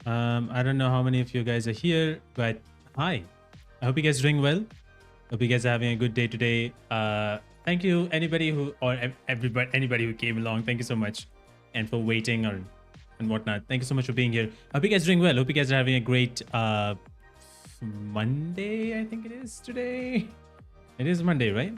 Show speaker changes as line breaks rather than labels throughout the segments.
I don't know how many of you guys are here, but hi. I hope you guys are doing well. Hope you guys are having a good day today. Thank you, anybody who or everybody, anybody who came along. Thank you so much, and for waiting or and whatnot. Thank you so much for being here. Hope you guys are doing well. Hope you guys are having a great Monday. I think it is today. It is Monday, right?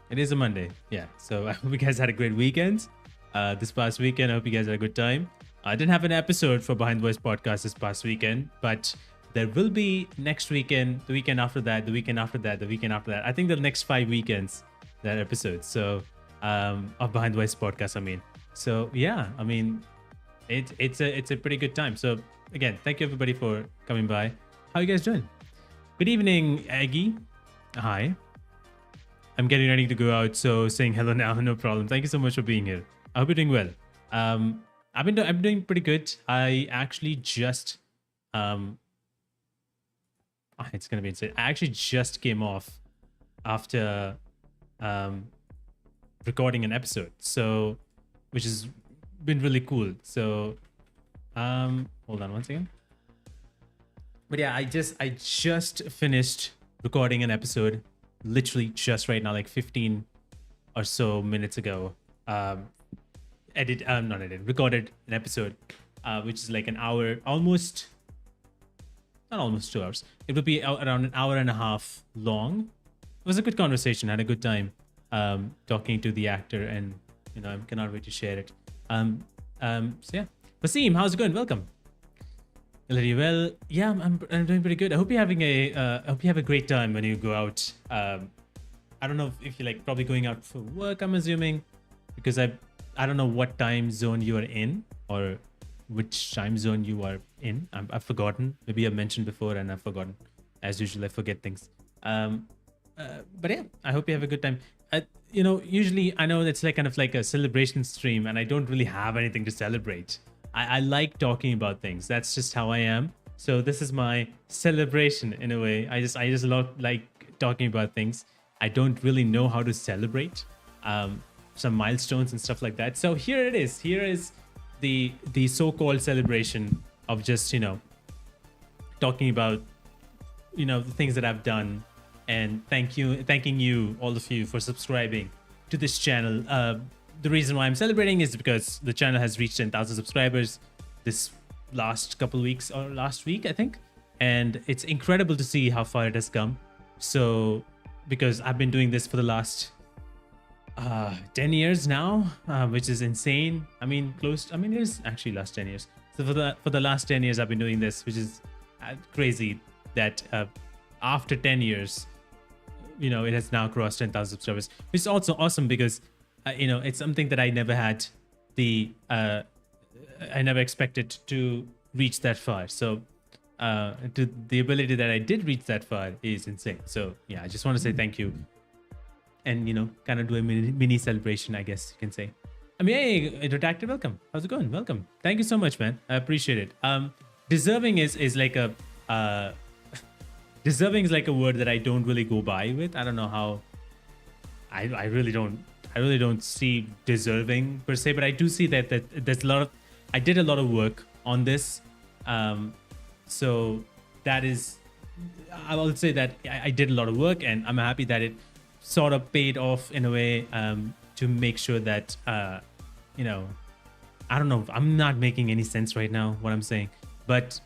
It is a Monday. Yeah. So I hope you guys had a great weekend. This past weekend, I hope you guys had a good time. I didn't have an episode for Behind the Voice podcast this past weekend, but there will be next weekend, the weekend after that, the weekend after that, the weekend after that. I think the next 5 weekends, that episode. So of Behind the Voice podcast, I mean. So yeah, I mean, it's a pretty good time. So again, thank you everybody for coming by. How you guys doing? Good evening, Aggie. Hi. I'm getting ready to go out, so saying hello now, no problem. Thank you so much for being here. I hope you're doing well. I'm doing pretty good. I actually just it's gonna be insane. I actually just came off after recording an episode, so which has been really cool. So hold on one second. But yeah, I just finished recording an episode literally just right now, like 15 or so minutes ago. Recorded an episode, which is like an hour, almost, not almost 2 hours. It would be around an hour and a half long. It was a good conversation. Had a good time talking to the actor, and I cannot wait to share it. So yeah, Wasim, how's it going? Welcome. Really well. Yeah, I'm doing pretty good. I hope you're having I hope you have a great time when you go out. I don't know if you're like probably going out for work, I'm assuming, because I don't know what time zone you are in or which time zone you are in. I've forgotten. Maybe I've mentioned before and I've forgotten. As usual, I forget things. But yeah, I hope you have a good time. Usually I know it's like kind of like a celebration stream, and I don't really have anything to celebrate. I like talking about things. That's just how I am. So this is my celebration in a way. I just like talking about things. I don't really know how to celebrate some milestones and stuff like that. So here it is. Here is the so-called celebration of just talking about the things that I've done, and thanking you, all of you, for subscribing to this channel. The reason why I'm celebrating is because the channel has reached 10,000 subscribers this last couple weeks, or last week, I think. And it's incredible to see how far it has come. So, because I've been doing this for the last 10 years now, which is insane. I mean, it is actually last 10 years. So for the last 10 years, I've been doing this, which is crazy that after 10 years, it has now crossed 10,000 subscribers, which is also awesome because it's something that I never had I never expected to reach that far. So the ability that I did reach that far is insane. So yeah, I just want to say thank you, and kind of do a mini celebration, I guess you can say. I mean, hey, Redacted, welcome. How's it going? Welcome. Thank you so much, man. I appreciate it. Deserving is like a deserving is like a word that I don't really go by with. I don't know how. I really don't see deserving per se, but I do see that there's a lot of, I did a lot of work on this. So that is, I will say that I did a lot of work, and I'm happy that it sort of paid off in a way, to make sure that, I don't know, I'm not making any sense right now what I'm saying, but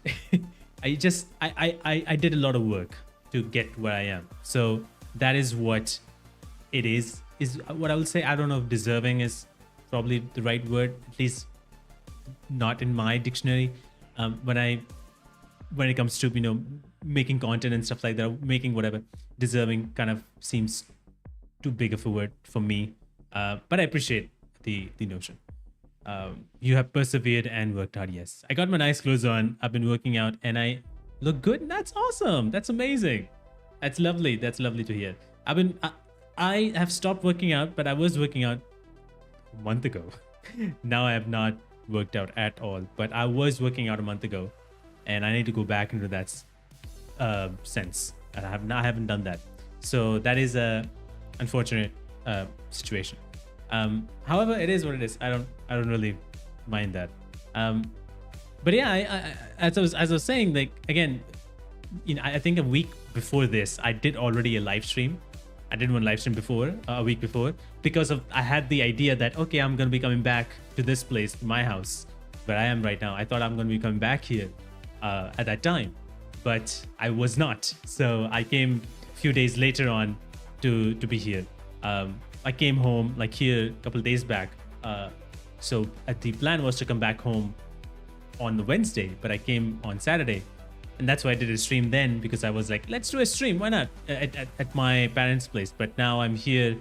I did a lot of work to get where I am. So that is what it is what I will say. I don't know if deserving is probably the right word, at least not in my dictionary. When it comes to making content and stuff like that, making whatever, deserving kind of seems too big of a word for me. But I appreciate the notion. You have persevered and worked hard. Yes, I got my nice clothes on. I've been working out and I look good. That's awesome. That's amazing. That's lovely. That's lovely to hear. I have stopped working out, but I was working out a month ago. Now I have not worked out at all, but I was working out a month ago, and I need to go back into that sense. I haven't done that, so that is a unfortunate situation. However, it is what it is. I don't really mind that. But yeah, as I was saying, like again, I think a week before this, I did already a live stream. I did one live stream before, a week before, because of I had the idea that okay, I'm gonna be coming back to this place, my house, where I am right now. I thought I'm gonna be coming back here at that time, but I was not. So I came a few days later on to be here. I came home like here a couple of days back. So the plan was to come back home on the Wednesday, but I came on Saturday. And that's why I did a stream then, because I was like, let's do a stream. Why not? At my parents' place. But now I'm here.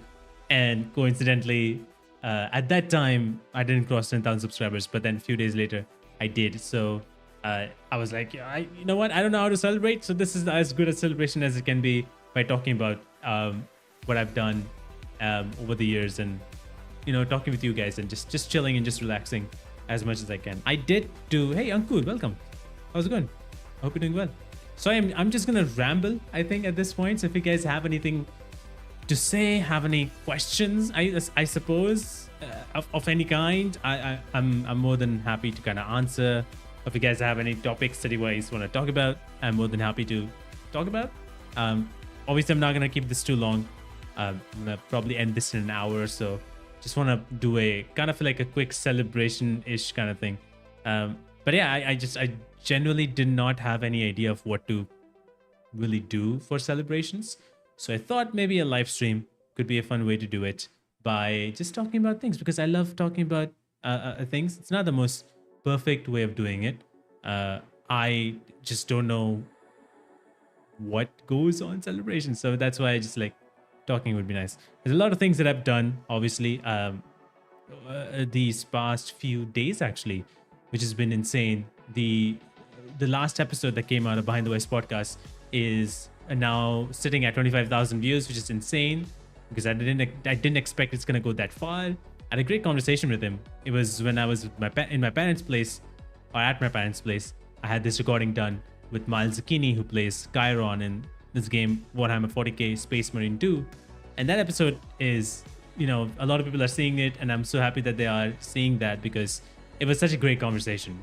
And coincidentally, at that time, I didn't cross 10,000 subscribers. But then a few days later, I did. So I was like, yeah, you know what? I don't know how to celebrate. So this is as good a celebration as it can be by talking about what I've done over the years, and talking with you guys, and just chilling and just relaxing as much as I can. I did do. Hey, Ankur, welcome. How's it going? Hope you're doing well. So I'm just gonna ramble, I think, at this point. So if you guys have anything to say, have any questions, I suppose of any kind, I'm more than happy to kind of answer. If you guys have any topics that you guys want to talk about, I'm more than happy to talk about. Obviously, I'm not gonna keep this too long. I'm gonna probably end this in an hour or so. Just want to do a kind of like a quick celebration-ish kind of thing. But yeah, I genuinely did not have any idea of what to really do for celebrations. So I thought maybe a live stream could be a fun way to do it, by just talking about things, because I love talking about things. It's not the most perfect way of doing it. I just don't know what goes on celebrations. So that's why I just like talking would be nice. There's a lot of things that I've done, obviously, these past few days actually, which has been insane. The last episode that came out of Behind the West podcast is now sitting at 25,000 views, which is insane, because I didn't expect it's gonna go that far. I had a great conversation with him. It was when I was in my parents' place, or at my parents' place. I had this recording done with Miles Zucchini, who plays Chiron in this game Warhammer 40k Space Marine 2. And that episode is, a lot of people are seeing it, and I'm so happy that they are seeing that, because it was such a great conversation.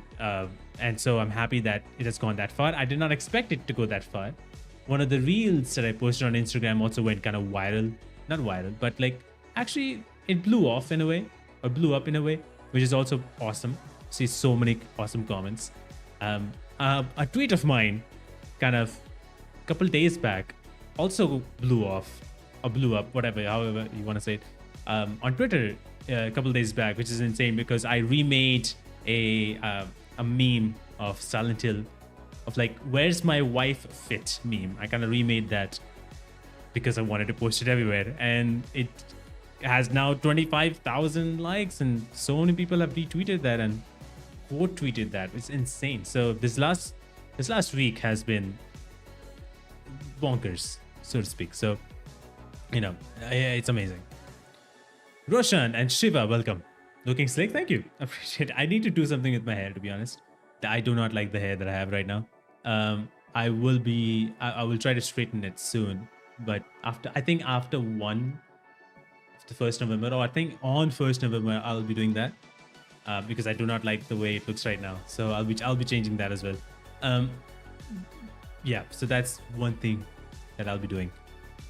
And so I'm happy that it has gone that far. I did not expect it to go that far. One of the reels that I posted on Instagram also went kind of viral. Not viral, but like actually it blew off in a way, or blew up in a way, which is also awesome. See so many awesome comments. A tweet of mine kind of a couple days back also blew off, or blew up, whatever, however you want to say it, on Twitter a couple days back, which is insane, because I remade a meme of Silent Hill, of like, where's my wife fit meme. I kind of remade that because I wanted to post it everywhere, and it has now 25,000 likes, and so many people have retweeted that and quote tweeted that. It's insane. So this last week has been bonkers, so to speak. So it's amazing. Roshan and Shiva, welcome. Looking slick, thank you. Appreciate it. I need to do something with my hair, to be honest. I do not like the hair that I have right now. I will try to straighten it soon, but after the 1st November, or I think on 1st November, I'll be doing that, because I do not like the way it looks right now. So I'll be changing that as well. Yeah, so that's one thing that I'll be doing.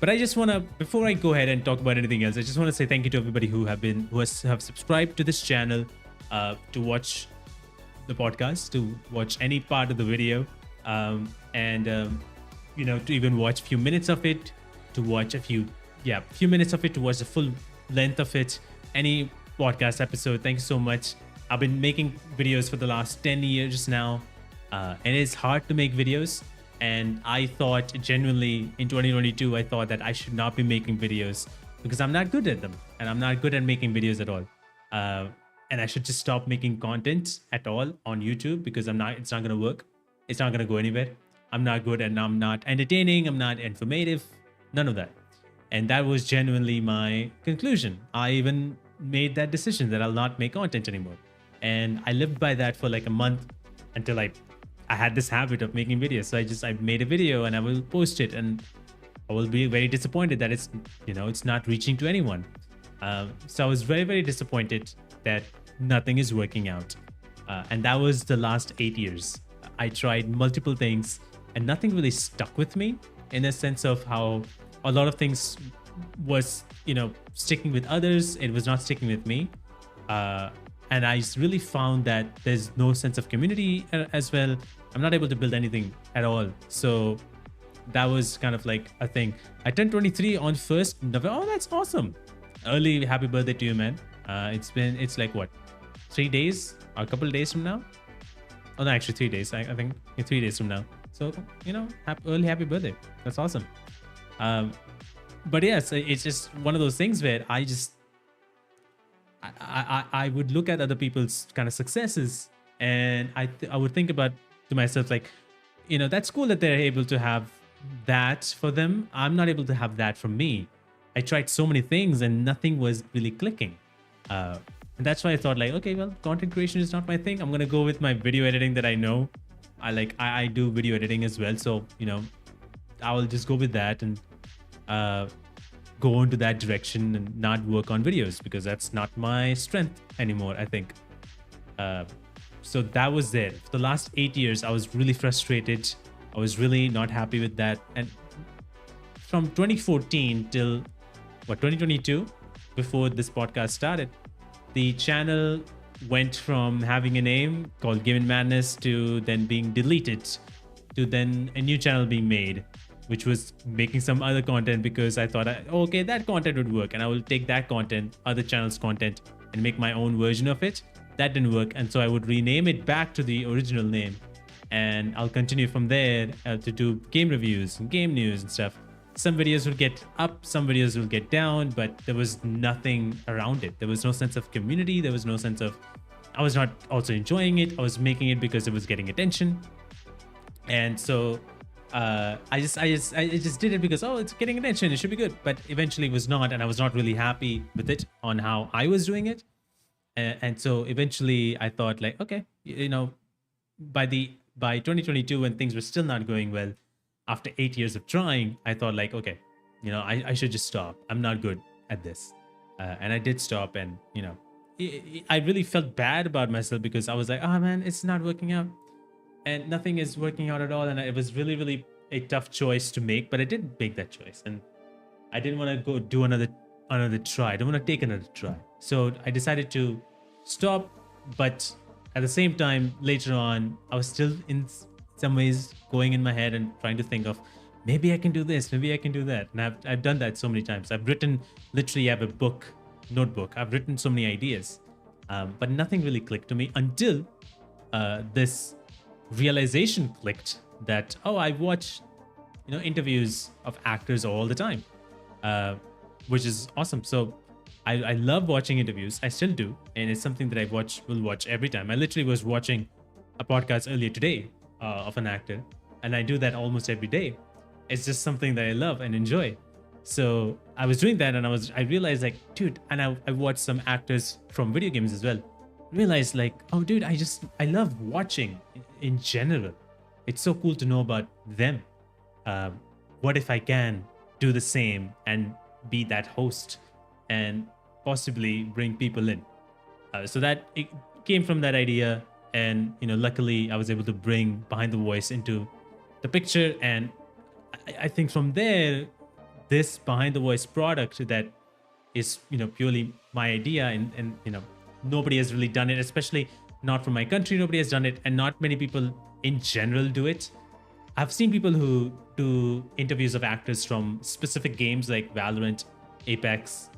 But I just want to, before I go ahead and talk about anything else, I just want to say thank you to everybody who have subscribed to this channel, to watch the podcast, to watch any part of the video, and to even watch a few minutes of it, to watch a few minutes of it, to watch the full length of it, any podcast episode. Thank you so much. I've been making videos for the last 10 years now, and it's hard to make videos. And I thought genuinely in 2022, I thought that I should not be making videos because I'm not good at them, and I'm not good at making videos at all. And I should just stop making content at all on YouTube, because it's not going to work. It's not going to go anywhere. I'm not good, and I'm not entertaining. I'm not informative, none of that. And that was genuinely my conclusion. I even made that decision that I'll not make content anymore. And I lived by that for like a month, until I had this habit of making videos. So I made a video and I will post it, and I will be very disappointed that it's not reaching to anyone. So I was very, very disappointed that nothing is working out. And that was the last 8 years. I tried multiple things and nothing really stuck with me, in a sense of how a lot of things was, sticking with others. It was not sticking with me. Uh, and I really found that there's no sense of community as well. I'm not able to build anything at all. So that was kind of like a thing. I turned 23 on 1st November. Oh, that's awesome. Early happy birthday to you, man. It's like what, 3 days or a couple of days from now? Oh, no, actually 3 days. I think 3 days from now. So, early happy birthday. That's awesome. But yes, it's just one of those things where I would look at other people's kind of successes, and I would think about to myself, like, that's cool that they're able to have that for them. I'm not able to have that for me. I tried so many things and nothing was really clicking. And that's why I thought, like, okay, well, content creation is not my thing. I'm going to go with my video editing that I know. I do video editing as well. So, I will just go with that and go into that direction and not work on videos, because that's not my strength anymore, I think. So that was there. For the last 8 years, I was really frustrated. I was really not happy with that. And from 2014 till 2022, before this podcast started, the channel went from having a name called Game and Madness to then being deleted, to then a new channel being made, which was making some other content, because I thought, okay, that content would work, and I will take that content, other channels' content, and make my own version of it. That didn't work, and so I would rename it back to the original name, and I'll continue from there to do game reviews and game news and stuff. Some videos will get up, some videos will get down, but there was nothing around it. There was no sense of community. There was no sense of, I was not also enjoying it. I was making it because it was getting attention. And so I just did it because, oh, it's getting attention, it should be good. But eventually it was not, and I was not really happy with it on how I was doing it. And so eventually I thought, like, okay, by 2022, when things were still not going well, after 8 years of trying, I thought, like, okay, I should just stop. I'm not good at this. And I did stop. And, I really felt bad about myself, because I was like, oh man, it's not working out. And nothing is working out at all. And it was really, really a tough choice to make, but I did make that choice. And I didn't want to go do another try. I don't want to take another try. So I decided to stop. But at the same time, later on, I was still in some ways going in my head and trying to think of, maybe I can do this, maybe I can do that. And I've done that so many times. I've written, literally, I have a notebook. I've written so many ideas, but nothing really clicked to me until this realization clicked that, oh, I watch, interviews of actors all the time, which is awesome. So I love watching interviews. I still do. And it's something that will watch every time. I literally was watching a podcast earlier today of an actor, and I do that almost every day. It's just something that I love and enjoy. So I was doing that, and I realized, like, dude, and I watched some actors from video games as well. Realized, like, oh, dude, I love watching in general. It's so cool to know about them. What if I can do the same and be that host and possibly bring people in? So that it came from that idea. And, luckily I was able to bring Behind the Voice into the picture. And I think from there, this Behind the Voice product that is, purely my idea, and nobody has really done it, especially not from my country. Nobody has done it, and not many people in general do it. I've seen people who do interviews of actors from specific games like Valorant, Apex,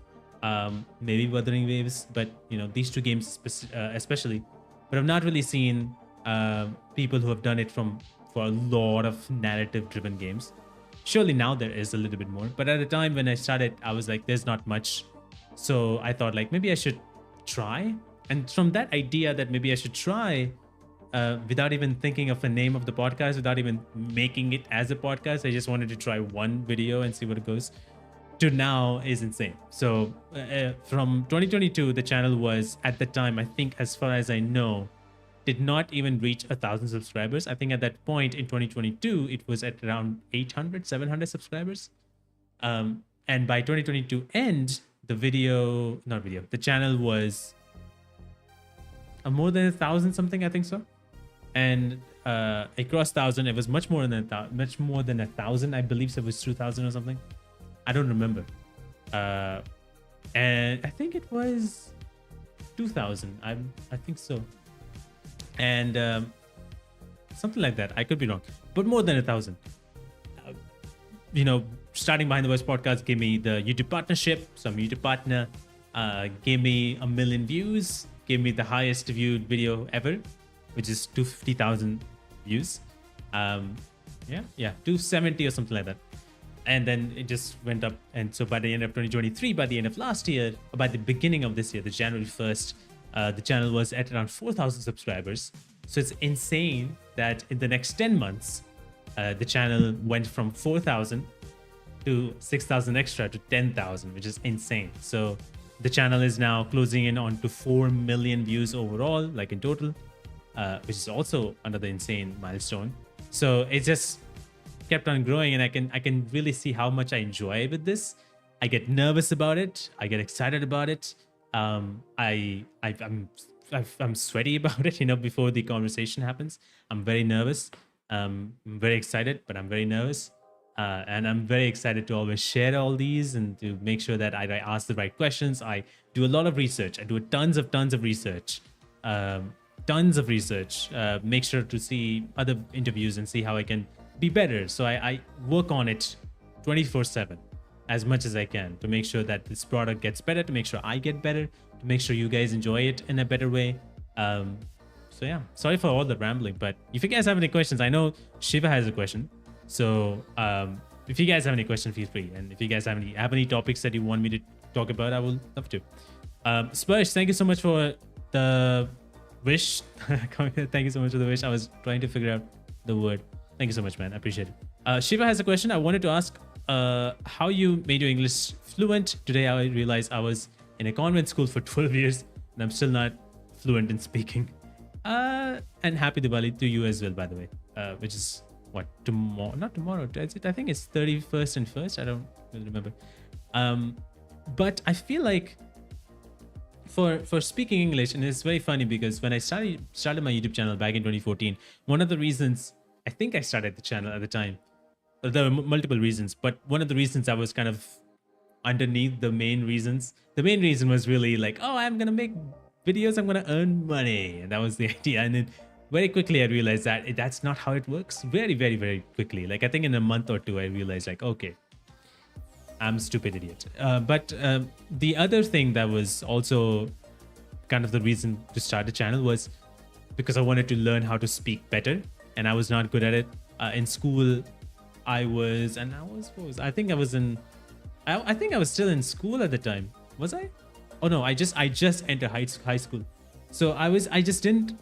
maybe Wuthering Waves, but, these two games especially. But I've not really seen people who have done it for a lot of narrative-driven games. Surely now there is a little bit more. But at the time when I started, I was like, there's not much. So I thought, like, maybe I should try. And from that idea that maybe I should try, without even thinking of a name of the podcast, without even making it as a podcast, I just wanted to try one video and see what it goes, to now is insane. So from 2022, the channel was, at the time, I think, as far as I know, did not even reach 1,000 subscribers. I think at that point in 2022, it was at around 800, 700 subscribers. And by 2022 end, the channel was more than 1,000 something, I think so. And it crossed 1,000. It was much more than much more than 1,000. I believe so. It was 2,000 or something. I don't remember. And I think it was 2,000. I think so. And something like that. I could be wrong, but more than 1,000. Starting Behind the Voice podcast gave me the YouTube partnership. So I'm a YouTube partner. Gave me 1 million views. Gave me the highest viewed video ever, which is 250,000 views. 270 or something like that. And then it just went up. And so by the end of 2023, by the end of last year, or by the beginning of this year, the January 1st, the channel was at around 4,000 subscribers. So it's insane that in the next 10 months, the channel went from 4,000 to 6,000 extra to 10,000, which is insane. So the channel is now closing in on to 4 million views overall, like in total, which is also another insane milestone. So it just kept on growing, and I can really see how much I enjoy with this. I get nervous about it. I get excited about it. I'm sweaty about it. Before the conversation happens, I'm very nervous. I'm very excited, but I'm very nervous. And I'm very excited to always share all these and to make sure that I ask the right questions. I do a lot of research. I do tons of research. Make sure to see other interviews and see how I can be better. So I work on it 24/7 as much as I can to make sure that this product gets better, to make sure I get better, to make sure you guys enjoy it in a better way. So yeah, sorry for all the rambling, but if you guys have any questions, I know Shiva has a question. So if you guys have any questions, feel free. And if you guys have any topics that you want me to talk about, I will love to. Spurge, thank you so much for the wish. Thank you so much for the wish. I was trying to figure out the word. Thank you so much, man. I appreciate it. Shiva has a question. I wanted to ask how you made your English fluent. Today, I realized I was in a convent school for 12 years and I'm still not fluent in speaking. And happy Diwali to you as well, by the way, which is what, tomorrow? Not tomorrow. I think it's 31st and 1st. I don't really remember. But I feel like for speaking English, and it's very funny because when I started my YouTube channel back in 2014, one of the reasons I think I started the channel at the time, there were multiple reasons, but one of the reasons I was kind of underneath the main reasons. The main reason was really like, oh, I'm gonna make videos, I'm gonna earn money, and that was the idea. And then very quickly I realized that that's not how it works. Very, very, very quickly. Like I think in a month or two, I realized like, okay, I'm a stupid idiot. But the other thing that was also kind of the reason to start the channel was because I wanted to learn how to speak better, and I was not good at it. In school, I think I was still in school at the time. Was I? Oh no, I just entered high school. So I just didn't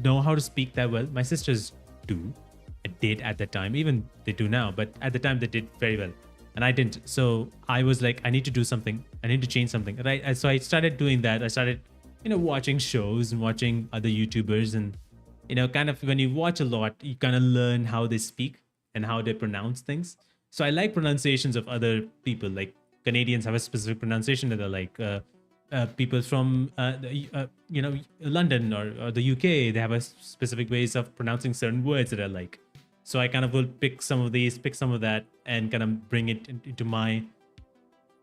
know how to speak that well. My sisters did at the time, even they do now, but at the time they did very well and I didn't. So I was like, I need to do something. I need to change something. Right. So I started doing that. I started, watching shows and watching other YouTubers, and, kind of when you watch a lot, you kind of learn how they speak and how they pronounce things. So I like pronunciations of other people. Like Canadians have a specific pronunciation that I like. People from London or the UK, they have a specific ways of pronouncing certain words that I like. So I kind of will pick some of that, and kind of bring it into my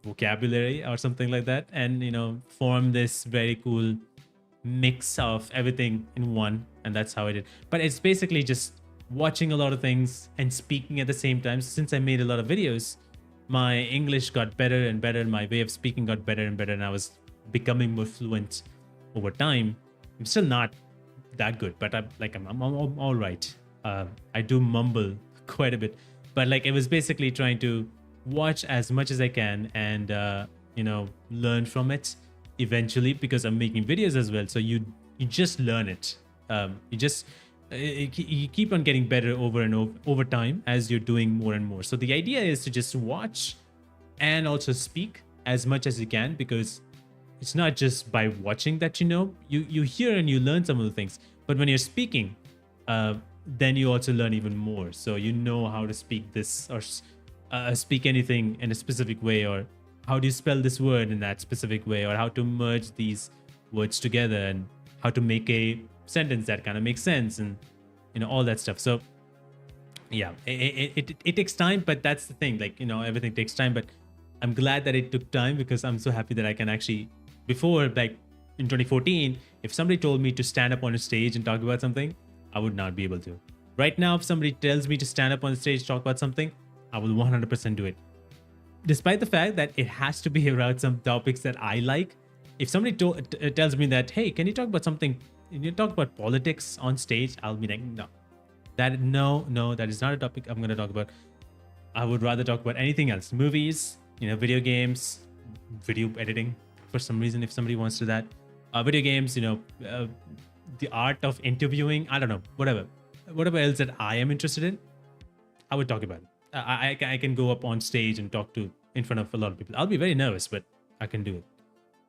vocabulary or something like that, and form this very cool mix of everything in one. And that's how I did. But it's basically just watching a lot of things and speaking at the same time. Since I made a lot of videos, my English got better and better, and my way of speaking got better and better, and I was becoming more fluent over time. I'm still not that good, but I'm all right. I do mumble quite a bit, but like it was basically trying to watch as much as I can and learn from it eventually, because I'm making videos as well. So you just learn it. You keep on getting better over time as you're doing more and more. So the idea is to just watch and also speak as much as you can, because it's not just by watching that you hear and you learn some of the things, but when you're speaking, then you also learn even more. So how to speak this or speak anything in a specific way, or how do you spell this word in that specific way, or how to merge these words together and how to make a sentence that kind of makes sense, and all that stuff. So yeah, it takes time, but that's the thing. Like, everything takes time, but I'm glad that it took time, because I'm so happy that I can actually, before, like in 2014, if somebody told me to stand up on a stage and talk about something, I would not be able to. Right now, if somebody tells me to stand up on stage, talk about something, I will 100% do it. Despite the fact that it has to be around some topics that I like. If somebody tells me that, hey, can you talk about something, can you talk about politics on stage? I'll be like, no, that is not a topic I'm going to talk about. I would rather talk about anything else. Movies, video games, video editing, for some reason, if somebody wants to do that. Video games, the art of interviewing, I don't know, whatever else that I am interested in, I would talk about it. I can go up on stage and talk to in front of a lot of people. I'll be very nervous, but I can do it.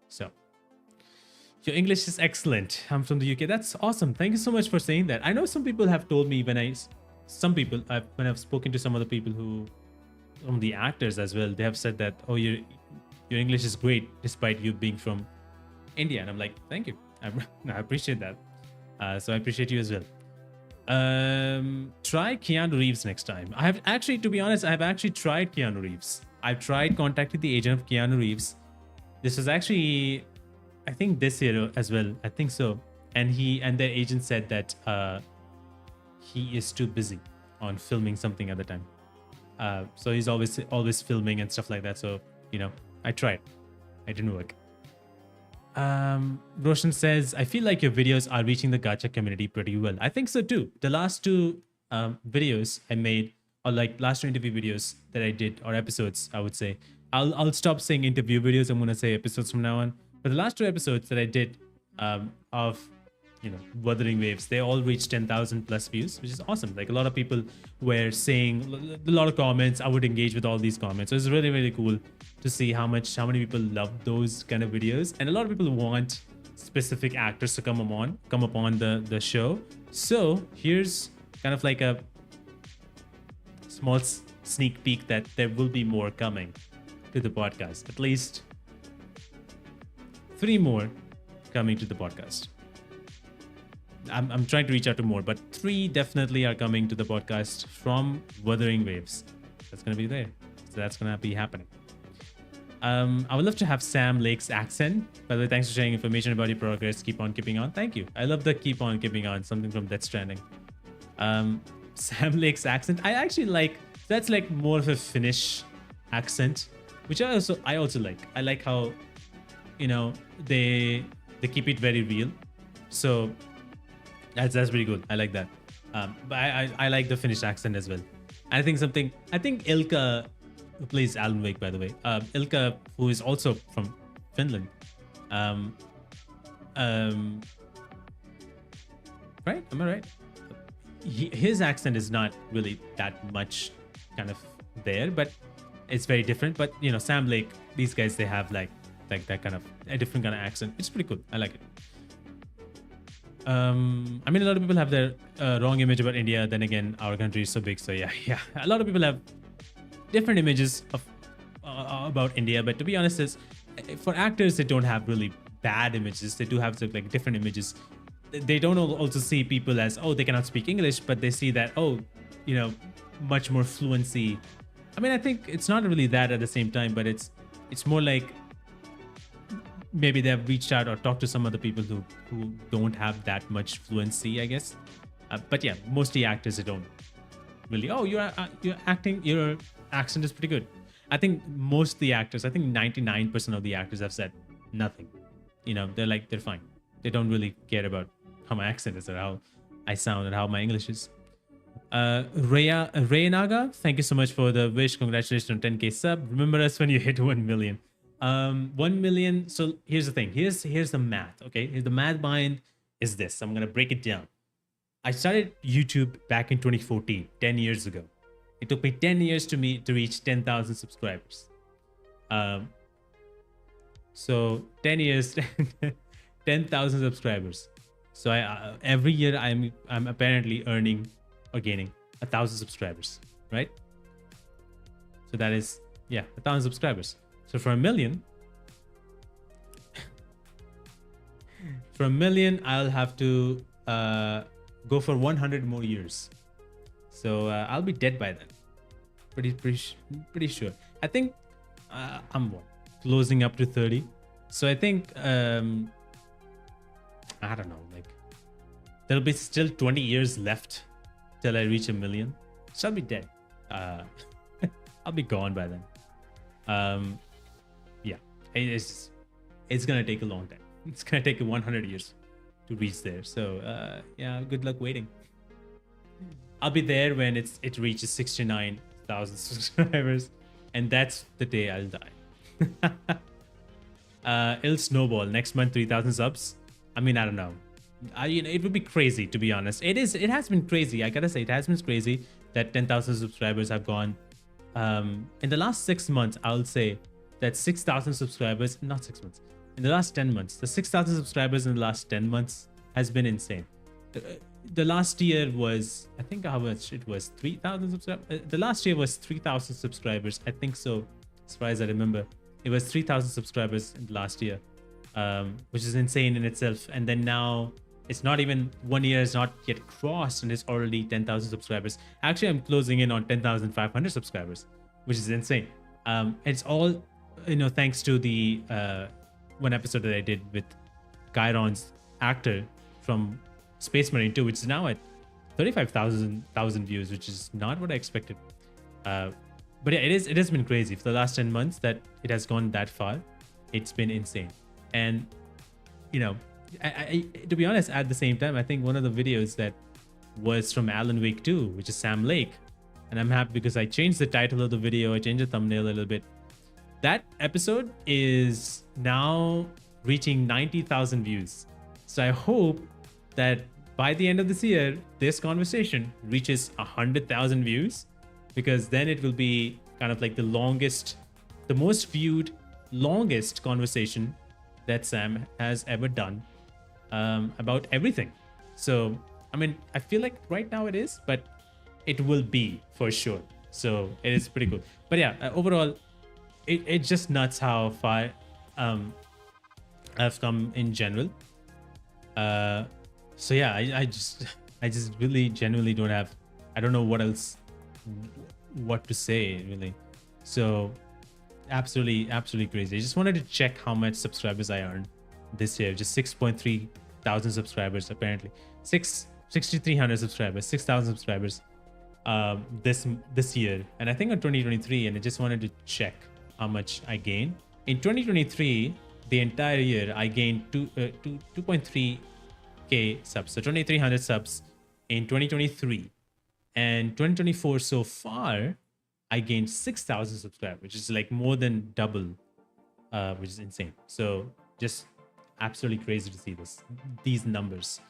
So, your English is excellent. I'm from the UK. That's awesome. Thank you so much for saying that. I know some people have told me when I've spoken to some other people who, some of the actors as well, they have said that, oh, your English is great despite you being from India. And I'm like, thank you. I appreciate that. So I appreciate you as well. Try Keanu Reeves next time. I have actually, to be honest, I have actually tried Keanu Reeves. I've tried contacting the agent of Keanu Reeves. This was actually, I think, this year as well. I think so. And their agent said that he is too busy on filming something at the time. So he's always filming and stuff like that. So, I tried. It didn't work. Roshan says, I feel like your videos are reaching the gacha community pretty well. I think so too. The last two videos I made, or like last two interview videos that I did, or episodes, I would say. I'll stop saying interview videos. I'm gonna say episodes from now on. But the last two episodes that I did of Wuthering Waves, they all reached 10,000 plus views, which is awesome. Like, a lot of people were saying a lot of comments. I would engage with all these comments. So it's really, really cool to see how many people love those kind of videos. And a lot of people want specific actors to come upon the show. So here's kind of like a small sneak peek that there will be more coming to the podcast. At least 3 more coming to the podcast. I'm trying to reach out to more, but 3 definitely are coming to the podcast from Wuthering Waves. That's going to be there. So that's going to be happening. I would love to have Sam Lake's accent. By the way, thanks for sharing information about your progress. Keep on keeping on. Thank you. I love the keep on keeping on. Something from Death Stranding. Sam Lake's accent. I actually like, that's like more of a Finnish accent, which I also like. I like how, they keep it very real. So that's pretty good. I like that. But I like the Finnish accent as well. I think Ilka, who plays Alan Wake, by the way, Ilka, who is also from Finland, right? Am I right? His accent is not really that much kind of there, but it's very different. But Sam Lake, these guys, they have like that kind of a different kind of accent. It's pretty cool. I like it. I mean, a lot of people have their wrong image about India. Then again, our country is so big. So yeah. A lot of people have different images of about India. But to be honest, for actors, they don't have really bad images. They do have like different images. They don't also see people as, oh, they cannot speak English, but they see that, oh, much more fluency. I mean, I think it's not really that at the same time, but it's more like maybe they've reached out or talked to some other people who don't have that much fluency, I guess. But yeah, mostly actors, they don't really, oh, you're acting, your accent is pretty good. I think most of the actors, I think 99% of the actors have said nothing. They're fine. They don't really care about how my accent is or how I sound and how my English is. Rayanaga, thank you so much for the wish. Congratulations on 10k sub. Remember us when you hit 1 million. 1 million. So here's the thing. Here's the math. Okay, the math behind is this. I'm gonna break it down. I started YouTube back in 2014, 10 years ago. It took me 10 years to reach 10,000 subscribers. So 10 years, 10,000 subscribers. So every year I'm apparently earning or gaining 1,000 subscribers, right? So that is 1,000 subscribers. So for 1 million, For a million, I'll have to go for 100 more years. So I'll be dead by then. Pretty sure. I think I'm what, closing up to 30. So I think I don't know, like there'll be still 20 years left till I reach a million. So I'll be dead. I'll be gone by then. Yeah, it's gonna take a long time. It's gonna take 100 years to reach there. So yeah, good luck waiting. I'll be there when it reaches 69,000 subscribers, and that's the day I'll die. It'll snowball next month. 3,000 subs. I mean, I don't know. It would be crazy, to be honest. It has been crazy. I gotta say, it has been crazy that 10,000 subscribers have gone. In the last 6 months, I'll say that 6,000 subscribers, not 6 months, in the last 10 months, the 6,000 subscribers in the last 10 months has been insane. The last year was, I think how much it was, 3,000 subscribers. The last year was 3,000 subscribers. I think so, as far as I remember. It was 3,000 subscribers in the last year, which is insane in itself. And then now it's not even 1 year, is not yet crossed, and it's already 10,000 subscribers. Actually, I'm closing in on 10,500 subscribers, which is insane. It's all, thanks to the one episode that I did with Chiron's actor from Space Marine 2, which is now at 35,000 views, which is not what I expected. But yeah, it has been crazy for the last 10 months that it has gone that far. It's been insane. And I to be honest, at the same time, I think one of the videos that was from Alan Wake 2, which is Sam Lake, and I'm happy because I changed the title of the video, I changed the thumbnail a little bit. That episode is now reaching 90,000 views. So I hope that by the end of this year, this conversation reaches 100,000 views, because then it will be kind of like the most viewed, longest conversation that Sam has ever done about everything. So, I mean, I feel like right now it is, but it will be for sure. So it is pretty cool. But yeah, overall, it's just nuts how far I've come in general. So yeah, I just really genuinely I don't know what to say really. So absolutely crazy. I just wanted to check how much subscribers I earned this year. Just 6.3 thousand subscribers apparently. 6,300 subscribers, 6,000 subscribers this year, and I think on 2023. And I just wanted to check how much I gained in 2023. The entire year I gained 2.3k subs, so 2,300 subs in 2023. And 2024 so far, I gained 6,000 subscribers, which is like more than double, which is insane. So just absolutely crazy to see these numbers.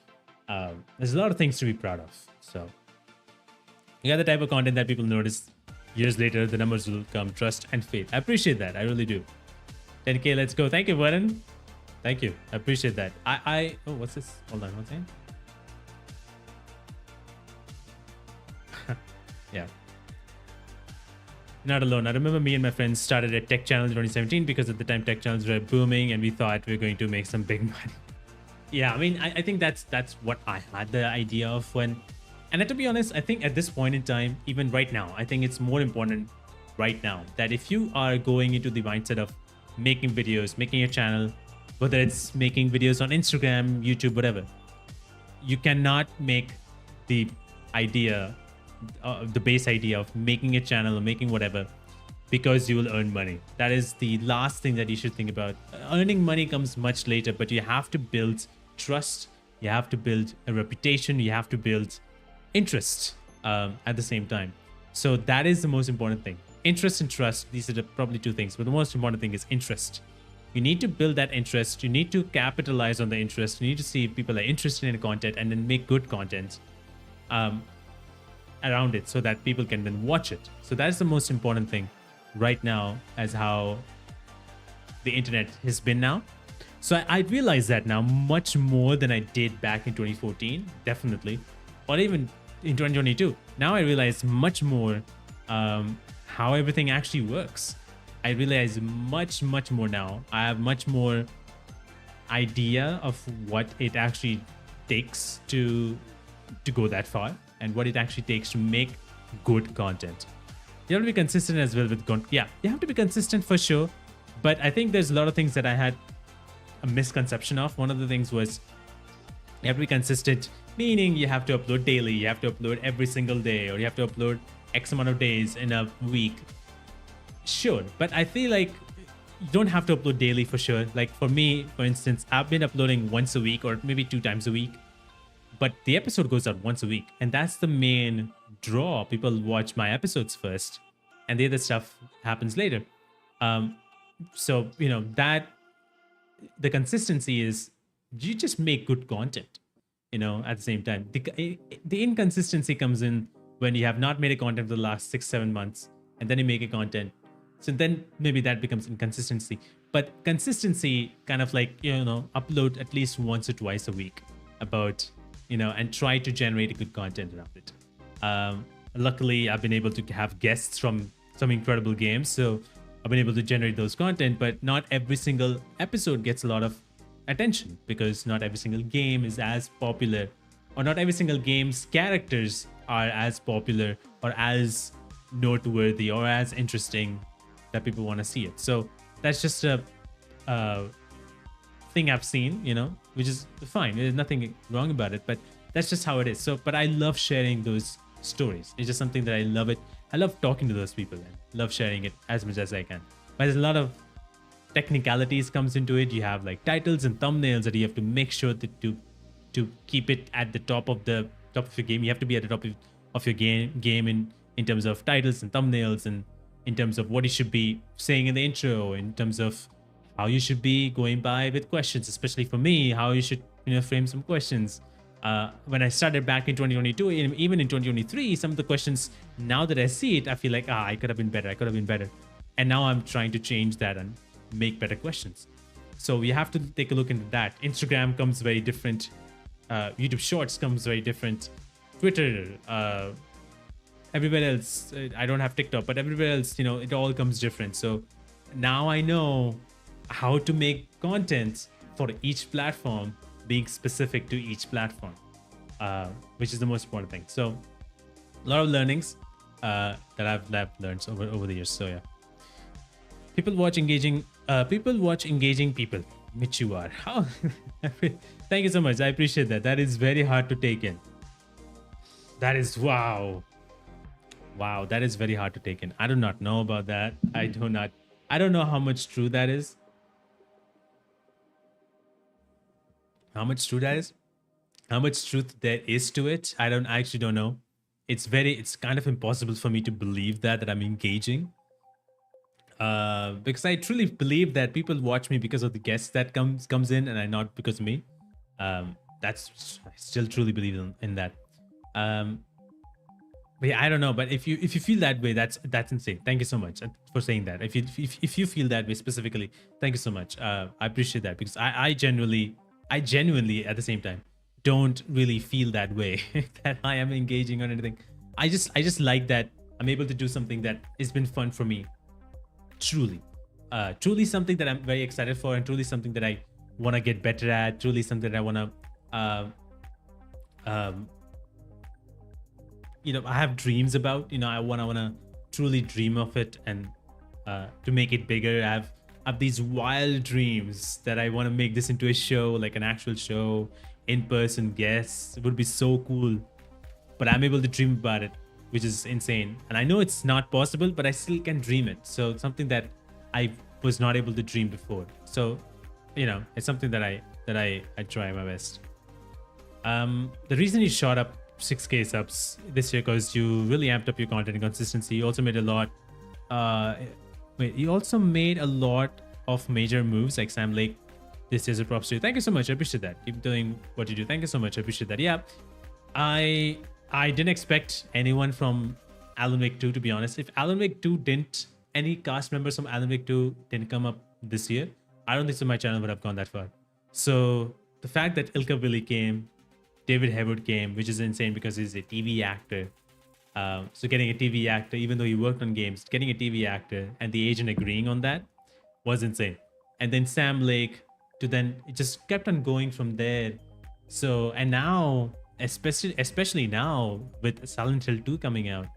There's a lot of things to be proud of. So you got the type of content that people notice. Years later, the numbers will come. Trust and faith. I appreciate that. I really do. 10k, let's go. Thank you, Varun. Thank you. I appreciate that. Oh, what's this? Hold on one second. Yeah. Not alone. I remember me and my friends started a tech channel in 2017 because at the time tech channels were booming and we thought we were going to make some big money. Yeah, I mean, I think that's what I had the idea of when. And to be honest, I think at this point in time, even right now, I think it's more important right now that if you are going into the mindset of making videos, making a channel, whether it's making videos on Instagram, YouTube, whatever, you cannot make the idea, the base idea of making a channel or making whatever because you will earn money. That is the last thing that you should think about. Earning money comes much later, but you have to build trust, you have to build a reputation, you have to build interest at the same time. So that is the most important thing. Interest and trust, these are probably two things, but the most important thing is interest. You need to build that interest. You need to capitalize on the interest. You need to see if people are interested in the content and then make good content around it so that people can then watch it. So that's the most important thing right now, as how the internet has been now. So I realize that now much more than I did back in 2014, definitely, or even in 2022. Now I realize much more how everything actually works. I realize much more now. I have much more idea of what it actually takes to go that far and what it actually takes to make good content. You have to be consistent as well with content. Yeah, you have to be consistent for sure. But I think there's a lot of things that I had a misconception of. One of the things was you have to be consistent, meaning you have to upload daily, you have to upload every single day, or you have to upload X amount of days in a week. Sure, but I feel like you don't have to upload daily for sure. Like for me, for instance, I've been uploading once a week or maybe 2 times a week, but the episode goes out once a week, and that's the main draw. People watch my episodes first, and the other stuff happens later. So that the consistency is you just make good content. At the same time, the inconsistency comes in when you have not made a content for the last 6-7 months, and then you make a content. So then maybe that becomes inconsistency. But consistency, kind of like upload at least once or twice a week about and try to generate a good content around it. Luckily, I've been able to have guests from some incredible games, so I've been able to generate those content. But not every single episode gets a lot of attention because not every single game is as popular, or not every single game's characters are as popular or as noteworthy or as interesting that people want to see it. So that's just a thing I've seen, which is fine. There's nothing wrong about it, but that's just how it is. So, but I love sharing those stories. It's just something that I love it. I love talking to those people and love sharing it as much as I can. But there's a lot of technicalities comes into it. You have like titles and thumbnails that you have to make sure that to keep it at the top of your game. You have to be at the top of your game in terms of titles and thumbnails, and in terms of what you should be saying in the intro, in terms of how you should be going by with questions, especially for me, how you should frame some questions. When I started back in 2022, even in 2023, some of the questions, now that I see it, I feel like I could have been better. And now I'm trying to change that and make better questions. So you have to take a look into that. Instagram comes very different. YouTube Shorts comes very different. Twitter, everywhere else, I don't have TikTok, but everywhere else, it all comes different. So now I know how to make content for each platform, being specific to each platform, which is the most important thing. So a lot of learnings that I've learned over the years. So yeah, people watch engaging people, which you are. Oh, thank you so much. I appreciate that. That is very hard to take in. That is wow, that is very hard to take in. I do not know about that. I don't know how much true that is. How much truth there is to it, I actually don't know. It's kind of impossible for me to believe that I'm engaging, because I truly believe that people watch me because of the guests that comes in, and not because of me. I still truly believe in that. But yeah, I don't know. But if you feel that way, that's insane. Thank you so much for saying that. If you feel that way specifically, thank you so much. I appreciate that, because I genuinely at the same time don't really feel that way that I am engaging on anything. I just like that I'm able to do something that has been fun for me. Truly something that I'm very excited for, and truly something that I want to get better at. Truly something that I want to I have dreams about. I want to truly dream of it, and to make it bigger. I have these wild dreams that I want to make this into a show, like an actual show, in-person guests. It would be so cool. But I'm able to dream about it, which is insane. And I know it's not possible, but I still can dream it. So it's something that I was not able to dream before. So, it's something that I try my best. The reason you shot up 6K subs this year, because you really amped up your content and consistency. You also made a lot of major moves, like Sam Lake. This is a props to you. Thank you so much. I appreciate that. Keep doing what you do. Thank you so much. I appreciate that. Yeah, I didn't expect anyone from Alan Wake 2, to be honest. If Alan Wake 2 any cast members from Alan Wake 2 didn't come up this year, I don't think so my channel would have gone that far. So the fact that Ilka Billy came, David Hayward came, which is insane because he's a TV actor. So getting a TV actor, even though he worked on games, getting a TV actor and the agent agreeing on that was insane. And then Sam Lake to then it just kept on going from there. So, and now, especially now with Silent Hill 2 coming out,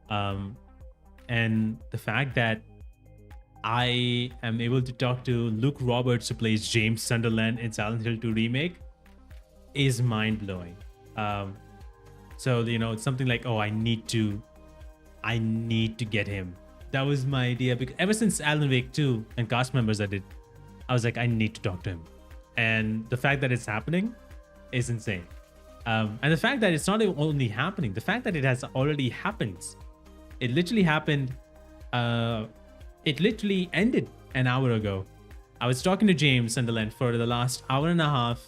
um, and the fact that I am able to talk to Luke Roberts, who plays James Sunderland in Silent Hill 2 remake, is mind blowing. So it's something like, oh, I need to get him. That was my idea, because ever since Alan Wake 2 and cast members I was like, I need to talk to him. And the fact that it's happening is insane. And the fact that it's not only happening, the fact that it has already happened. It literally happened. It literally ended an hour ago. I was talking to James Sunderland for the last hour and a half,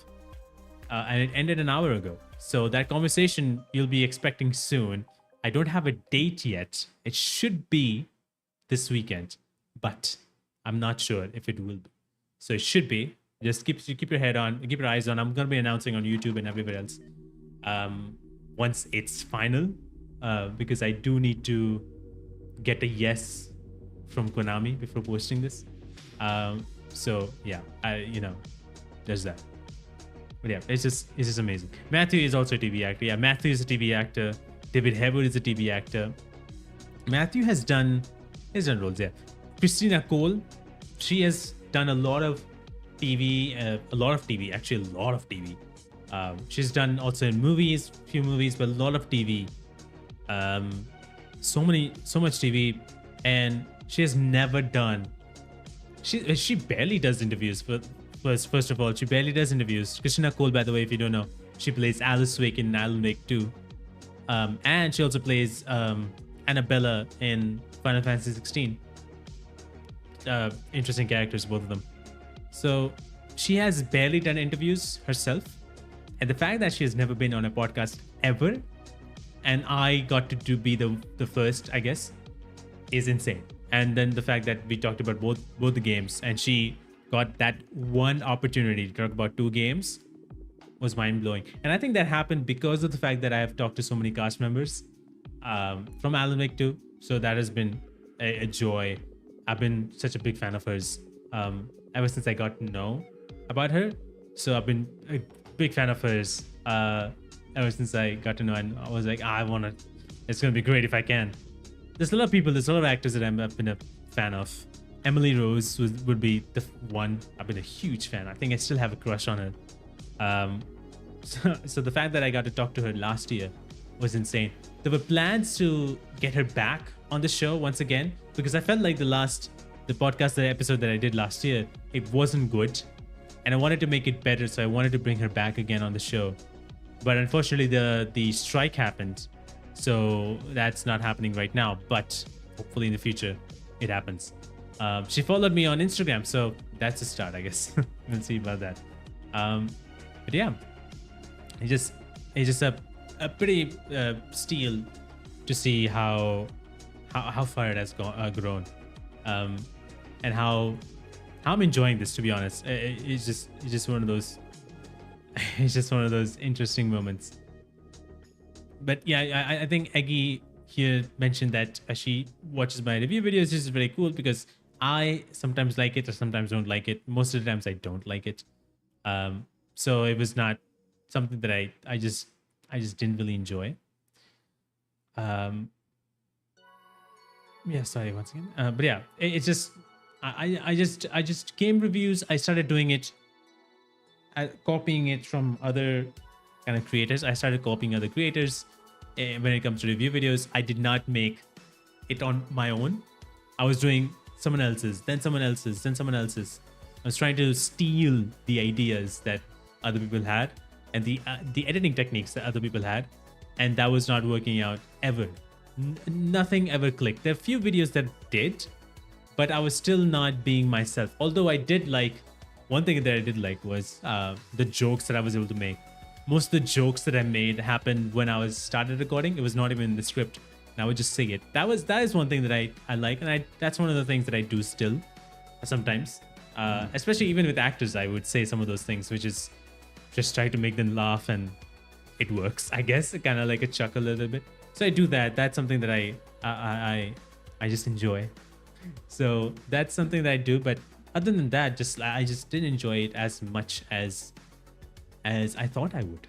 and it ended an hour ago. So that conversation you'll be expecting soon. I don't have a date yet. It should be this weekend, but I'm not sure if it will be. So it should be. Just keep your head on, keep your eyes on. I'm gonna be announcing on YouTube and everywhere else once it's final, because I do need to get a yes from Konami before posting this. So yeah, there's that. But yeah, it's just amazing. Matthew is also a TV actor. Yeah, Matthew is a TV actor. David Hayward is a TV actor. Matthew has done roles. Yeah, Christina Cole, she has done a lot of TV, actually a lot of TV. She's done also in movies, few movies, but a lot of TV. So much TV, and she has never done. She barely does interviews. First of all, she barely does interviews. Christina Cole, by the way, if you don't know, she plays Alice Wake in Alan Wake 2. And she also plays Annabella in Final Fantasy 16. Interesting characters, both of them. So she has barely done interviews herself. And the fact that she has never been on a podcast ever, and I got to be the first, I guess, is insane. And then the fact that we talked about both the games, and she got that one opportunity to talk about 2 games, was mind-blowing. And I think that happened because of the fact that I have talked to so many cast members from Alan Wake 2. So that has been a joy. I've been such a big fan of hers ever since I got to know about her. So I've been a big fan of hers ever since I got to know, and I was like, it's gonna be great if I can. There's a lot of people, there's a lot of actors that I've been a fan of. Emily Rose would be the one. I've been a huge fan. I think I still have a crush on her. So the fact that I got to talk to her last year was insane. There were plans to get her back on the show once again, because I felt like the episode that I did last year, it wasn't good, and I wanted to make it better. So I wanted to bring her back again on the show, but unfortunately the strike happened, so that's not happening right now. But hopefully in the future it happens. She followed me on Instagram, so that's a start, I guess. We'll see about that. But yeah, it's just a pretty steal to see how far it has grown, and how I'm enjoying this. To be honest, it's just one of those it's just one of those interesting moments. But yeah, I think Eggy here mentioned that she watches my review videos. This is very cool because I sometimes like it or sometimes don't like it. Most of the times I don't like it. So it was not something that I just didn't really enjoy. Yeah, sorry once again. But yeah, it's just I just game reviews. I started doing it, copying it from other kind of creators. I started copying other creators when it comes to review videos. I did not make it on my own. I was doing someone else's, then someone else's, then someone else's. I was trying to steal the ideas that other people had and the editing techniques that other people had, and that was not working out ever. Nothing ever clicked. There are a few videos that did, but I was still not being myself. Although I did like, one thing that I did like was the jokes that I was able to make. Most of the jokes that I made happened when I was started recording. It was not even in the script, and I would just say it. That is one thing that I like, and that's one of the things that I do still sometimes. Especially even with actors, I would say some of those things, which is just try to make them laugh, and it works, I guess. Kind of like a chuckle a little bit. So I do that. That's something that I just enjoy. So that's something that I do. But Other than that, I just didn't enjoy it as much as I thought I would.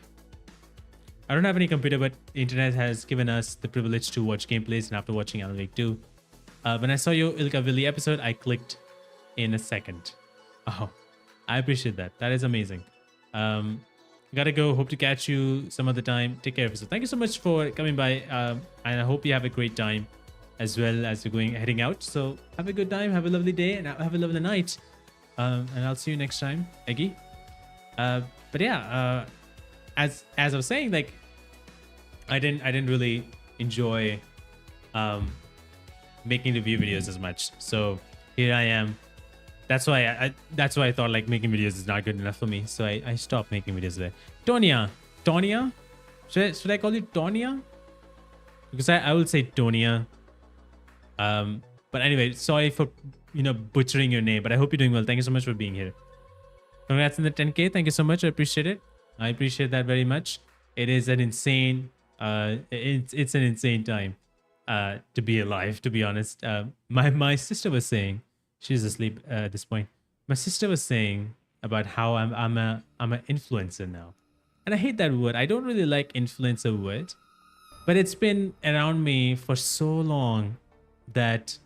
I don't have any computer, but the internet has given us the privilege to watch gameplays, and after watching Alan Wake 2, when I saw your Ilka Willy episode, I clicked in a second. Oh, I appreciate that. That is amazing. Gotta go. Hope to catch you some other time. Take care of yourself. Thank you so much for coming by, and I hope you have a great time as well as you're heading out. So have a good time, have a lovely day, and have a lovely night. And I'll see you next time, Eggy. But yeah, as I was saying, like I didn't really enjoy making review videos as much. So here I am. That's why I thought like making videos is not good enough for me. So I stopped making videos there. Tonya, should I call you Tonya? Because I will say Tonya. But anyway, sorry for butchering your name, but I hope you're doing well. Thank you so much for being here. Congrats on the 10K. Thank you so much. I appreciate it. I appreciate that very much. It is an insane it's an insane time to be alive, to be honest. My sister was saying, she's asleep at this point. My sister was saying about how I'm an influencer now. And I hate that word. I don't really like influencer word, but it's been around me for so long that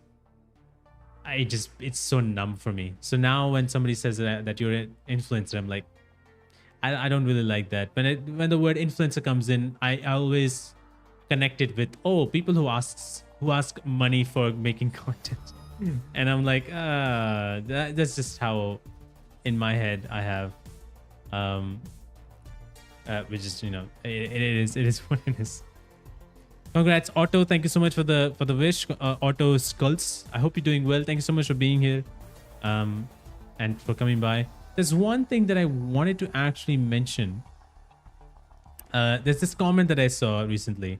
it's so numb for me. So now when somebody says that you're an influencer, I'm like, I don't really like that. When the word influencer comes in, I always connect it with, people who ask money for making content. And I'm like, that's just how in my head I have, which is, it is what it is. Congrats, Otto. Thank you so much for the wish, Otto Skulls. I hope you're doing well. Thank you so much for being here, and for coming by. There's one thing that I wanted to actually mention. There's this comment that I saw recently.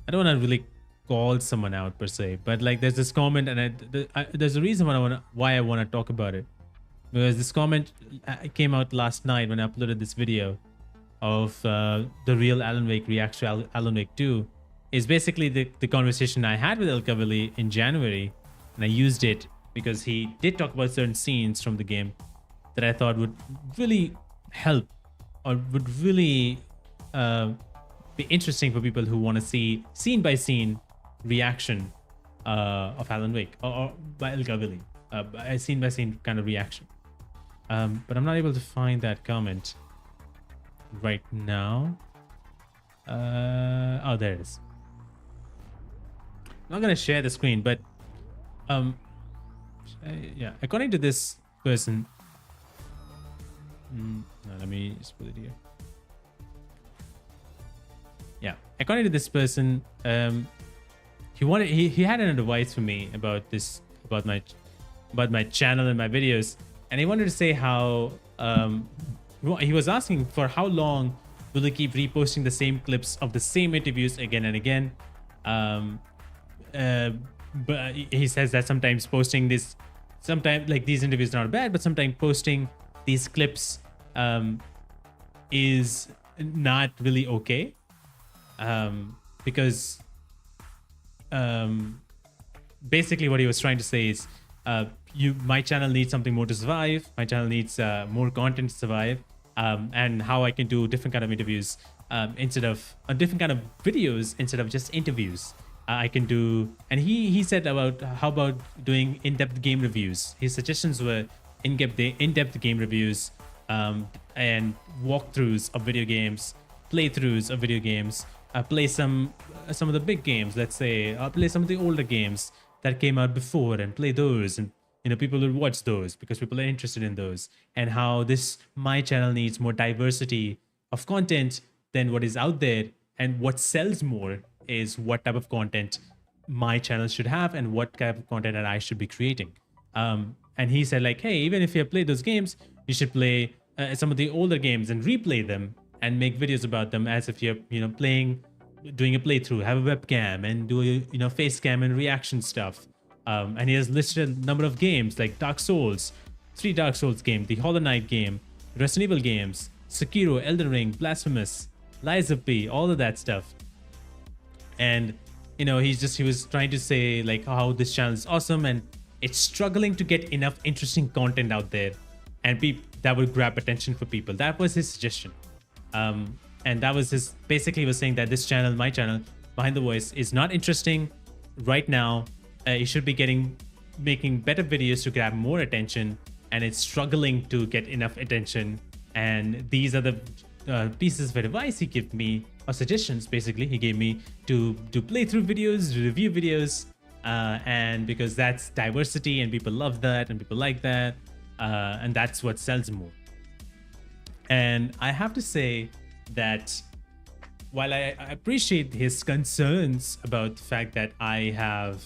I don't want to really call someone out per se, but like there's this comment, and there's a reason why I want to talk about it. Because this comment came out last night when I uploaded this video of the real Alan Wake reaction to Alan Wake 2. Is basically the conversation I had with Ilka Willy in January, and I used it because he did talk about certain scenes from the game that I thought would really help or would really be interesting for people who want to see scene by scene reaction of Alan Wake or by Ilka Willy, a scene by scene kind of reaction. But I'm not able to find that comment right now. Oh, there it is. I'm not gonna share the screen, but yeah, according to this person, no, let me just put it here. Yeah, according to this person, he had an advice for me about my channel and my videos, and he wanted to say how he was asking for how long will they keep reposting the same clips of the same interviews again and again. But he says that sometimes like these interviews are not bad, but sometimes posting these clips is not really okay, because basically what he was trying to say is my channel needs something more to survive. My channel needs more content to survive, and how I can do different kind of interviews instead of different kind of videos instead of just interviews. I can do, and he said about how about doing in-depth game reviews. His suggestions were in-depth game reviews, and walkthroughs of video games, playthroughs of video games, play some of the big games. Let's say play some of the older games that came out before and play those, and people will watch those because people are interested in those. And how my channel needs more diversity of content than what is out there, and what sells more is what type of content my channel should have and what type of content that I should be creating. And he said like, hey, even if you have played those games, you should play some of the older games and replay them and make videos about them as if you're doing a playthrough, have a webcam and do face cam and reaction stuff. And he has listed a number of games like Dark Souls, 3 Dark Souls game, the Hollow Knight game, Resident Evil games, Sekiro, Elden Ring, Blasphemous, Lies of P, all of that stuff. And he was trying to say like how this channel is awesome, and it's struggling to get enough interesting content out there and that would grab attention for people. That was his suggestion. And that was his, basically was saying that this channel, my channel, Behind the Voice, is not interesting right now. It should be making better videos to grab more attention, and it's struggling to get enough attention. And these are the pieces of advice he gave me, or suggestions basically he gave me, to do playthrough videos, review videos, and because that's diversity and people love that and people like that, and that's what sells more. And I have to say that while I appreciate his concerns about the fact that I have,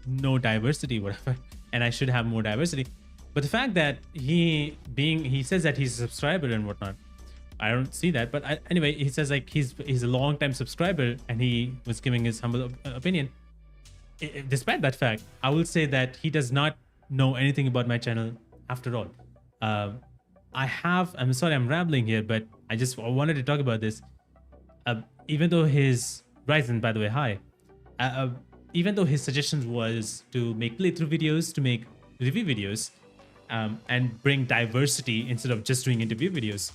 no diversity, whatever, and I should have more diversity, but the fact that he says that he's a subscriber and whatnot, I don't see that. But anyway, he says like he's a long time subscriber and he was giving his humble opinion. Despite that fact, I will say that he does not know anything about my channel after all. I'm sorry I'm rambling here, but I wanted to talk about this. Even though his Ryzen, by the way, hi. Even though his suggestions was to make playthrough videos, to make review videos, and bring diversity instead of just doing interview videos,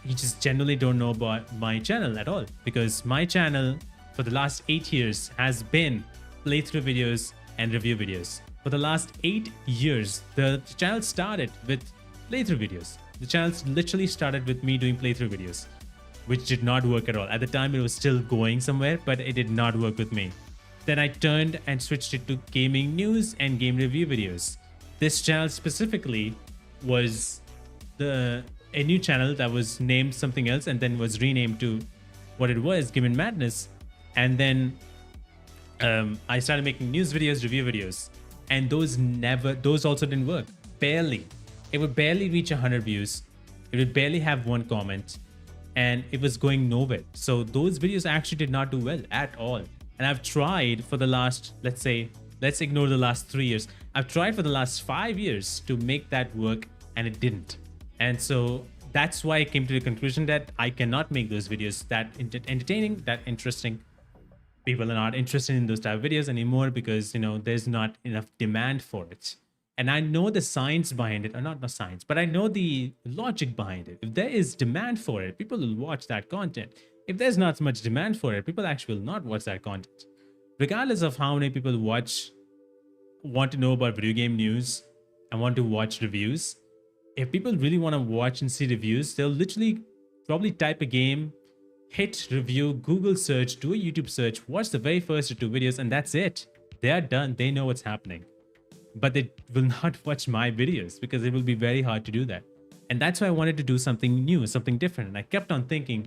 you just generally don't know about my channel at all, because my channel for the last 8 years has been playthrough videos and review videos. For the last 8 years, the channel started with playthrough videos. The channel literally started with me doing playthrough videos, which did not work at all. At the time, it was still going somewhere, but it did not work with me. Then I turned and switched it to gaming news and game review videos. This channel specifically was a new channel that was named something else and then was renamed to what it was, Game & Madness. And then I started making news videos, review videos, and those also didn't work. Barely. It would barely reach 100 views. It would barely have one comment, and it was going nowhere. So those videos actually did not do well at all. And I've tried for the last, let's ignore the last 3 years. I've tried for the last 5 years to make that work, and it didn't. And so that's why I came to the conclusion that I cannot make those videos that entertaining, that interesting. People are not interested in those type of videos anymore because, there's not enough demand for it. And I know the science behind it, or not the science, but I know the logic behind it. If there is demand for it, people will watch that content. If there's not much demand for it, people actually will not watch that content. Regardless of how many people want to know about video game news and want to watch reviews, if people really want to watch and see reviews, they'll literally probably type a game, hit review, Google search, do a YouTube search, watch the very first 2 videos, and that's it. They are done. They know what's happening. But they will not watch my videos because it will be very hard to do that. And that's why I wanted to do something new, something different. And I kept on thinking,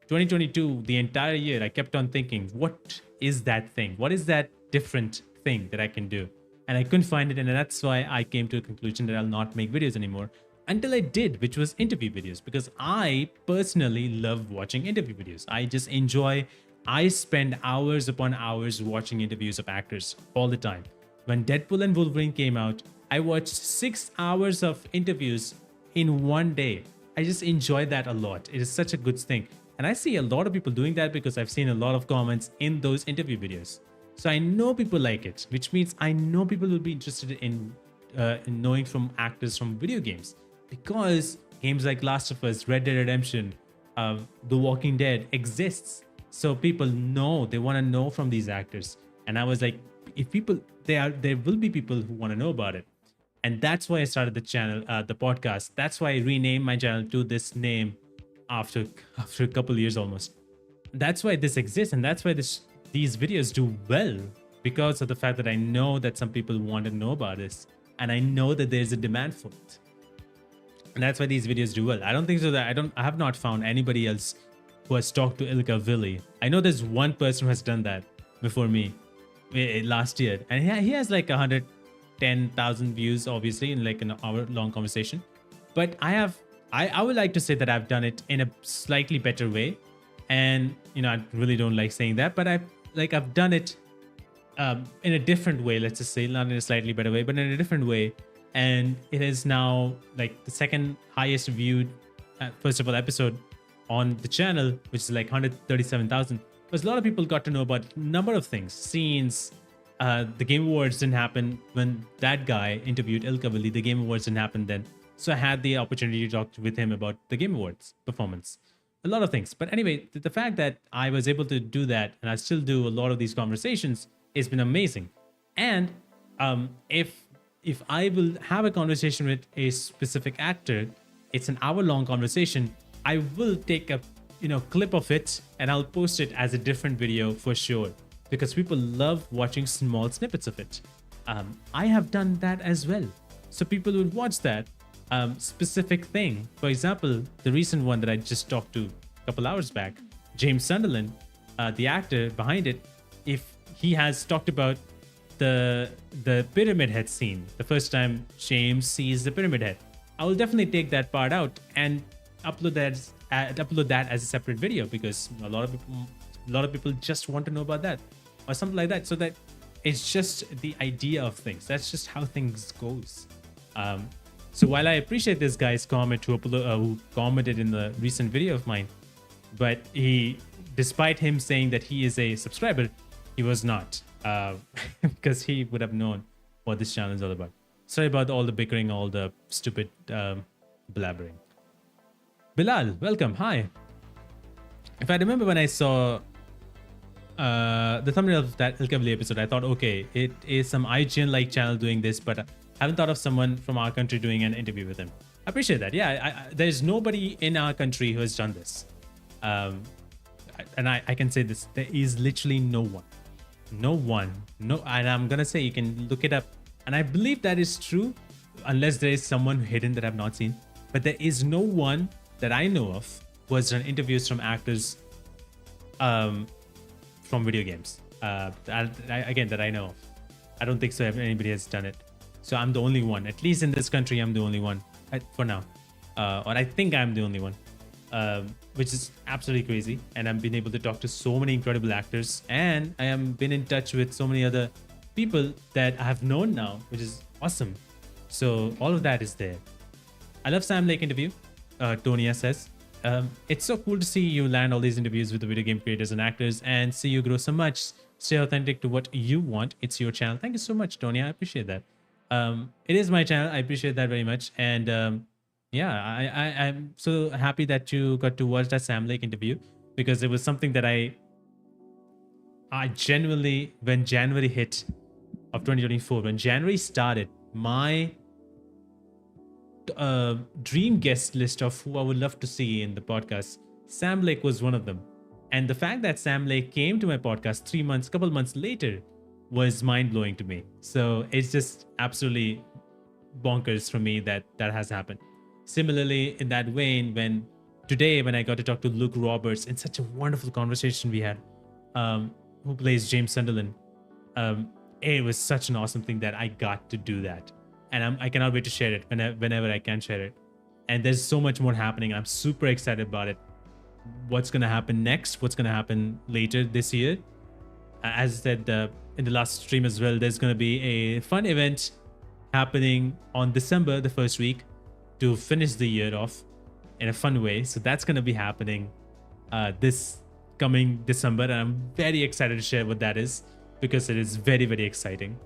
2022, the entire year, I kept on thinking, what is that thing? What is that different thing that I can do? And I couldn't find it. And that's why I came to a conclusion that I'll not make videos anymore until I did, which was interview videos, because I personally love watching interview videos. I spend hours upon hours watching interviews of actors all the time. When Deadpool and Wolverine came out, I watched 6 hours of interviews in one day. I just enjoy that a lot. It is such a good thing. And I see a lot of people doing that because I've seen a lot of comments in those interview videos. So I know people like it, which means I know people will be interested in knowing from actors from video games, because games like Last of Us, Red Dead Redemption, The Walking Dead exists. So people know, they want to know from these actors. And I was like, there will be people who want to know about it. And that's why I started the channel, the podcast. That's why I renamed my channel to this name after a couple years almost. That's why this exists, and that's why these videos do well, because of the fact that I know that some people want to know about this, and I know that there's a demand for it. And that's why these videos do well. I don't think so that I have not found anybody else who has talked to Ilka Villi. I know there's one person who has done that before me last year, and he has like 110,000 views, obviously, in like an hour-long conversation. But I would like to say that I've done it in a slightly better way, and I really don't like saying that, but I've done it in a different way. Let's just say, not in a slightly better way, but in a different way, and it is now like the second highest viewed, first of all, episode on the channel, which is like 137,000. Because a lot of people got to know about a number of things, scenes, The Game Awards didn't happen when that guy interviewed El Kabali. The Game Awards didn't happen then. So I had the opportunity to talk with him about the Game Awards performance, a lot of things. But anyway, the fact that I was able to do that, and I still do a lot of these conversations, it's been amazing. And if I will have a conversation with a specific actor, it's an hour-long conversation. I will take a clip of it and I'll post it as a different video for sure, because people love watching small snippets of it. I have done that as well, so people would watch that specific thing. For example, the recent one that I just talked to a couple hours back, James Sunderland, the actor behind it, if he has talked about the pyramid head scene, the first time James sees the pyramid head, I will definitely take that part out and upload that as a separate video, because a lot of people just want to know about that or something like that. So that it's just the idea of things. That's just how things goes. So while I appreciate this guy's comment who commented in the recent video of mine, but despite him saying that he is a subscriber, he was not, because he would have known what this channel is all about. Sorry about all the bickering, all the stupid blabbering. Bilal, welcome. Hi. If I remember when I saw the thumbnail of that El Kabali episode, I thought, okay, it is some IGN-like channel doing this, but I haven't thought of someone from our country doing an interview with him. I appreciate that. Yeah, there's nobody in our country who has done this. And I can say this, there is literally no one. And I'm gonna say, you can look it up. And I believe that is true, unless there is someone hidden that I've not seen. But there is no one that I know of who has done interviews from actors from video games. Again, that I know of. I don't think so anybody has done it. So I'm the only one. At least in this country, I'm the only one for now. Or I think I'm the only one. Which is absolutely crazy. And I've been able to talk to so many incredible actors. And I have been in touch with so many other people that I have known now, which is awesome. So all of that is there. I love Sam Lake interview, Tonia says. It's so cool to see you land all these interviews with the video game creators and actors and see you grow so much. Stay authentic to what you want. It's your channel. Thank you so much, Tonia. I appreciate that. It is my channel. I appreciate that very much. And yeah, I'm so happy that you got to watch that Sam Lake interview, because it was something that I genuinely, when January hit of 2024, when January started, my dream guest list of who I would love to see in the podcast, Sam Lake was one of them. And the fact that Sam Lake came to my podcast couple months later was mind-blowing to me. So it's just absolutely bonkers for me that has happened. Similarly, in that vein, when I got to talk to Luke Roberts in such a wonderful conversation we had, who plays James Sunderland, it was such an awesome thing that I got to do that. And I cannot wait to share it whenever I can share it. And there's so much more happening. I'm super excited about it. What's going to happen next? What's going to happen later this year? As I said in the last stream as well, there's going to be a fun event happening on December, the first week, to finish the year off in a fun way. So that's going to be happening this coming December. And I'm very excited to share what that is, because it is very, very exciting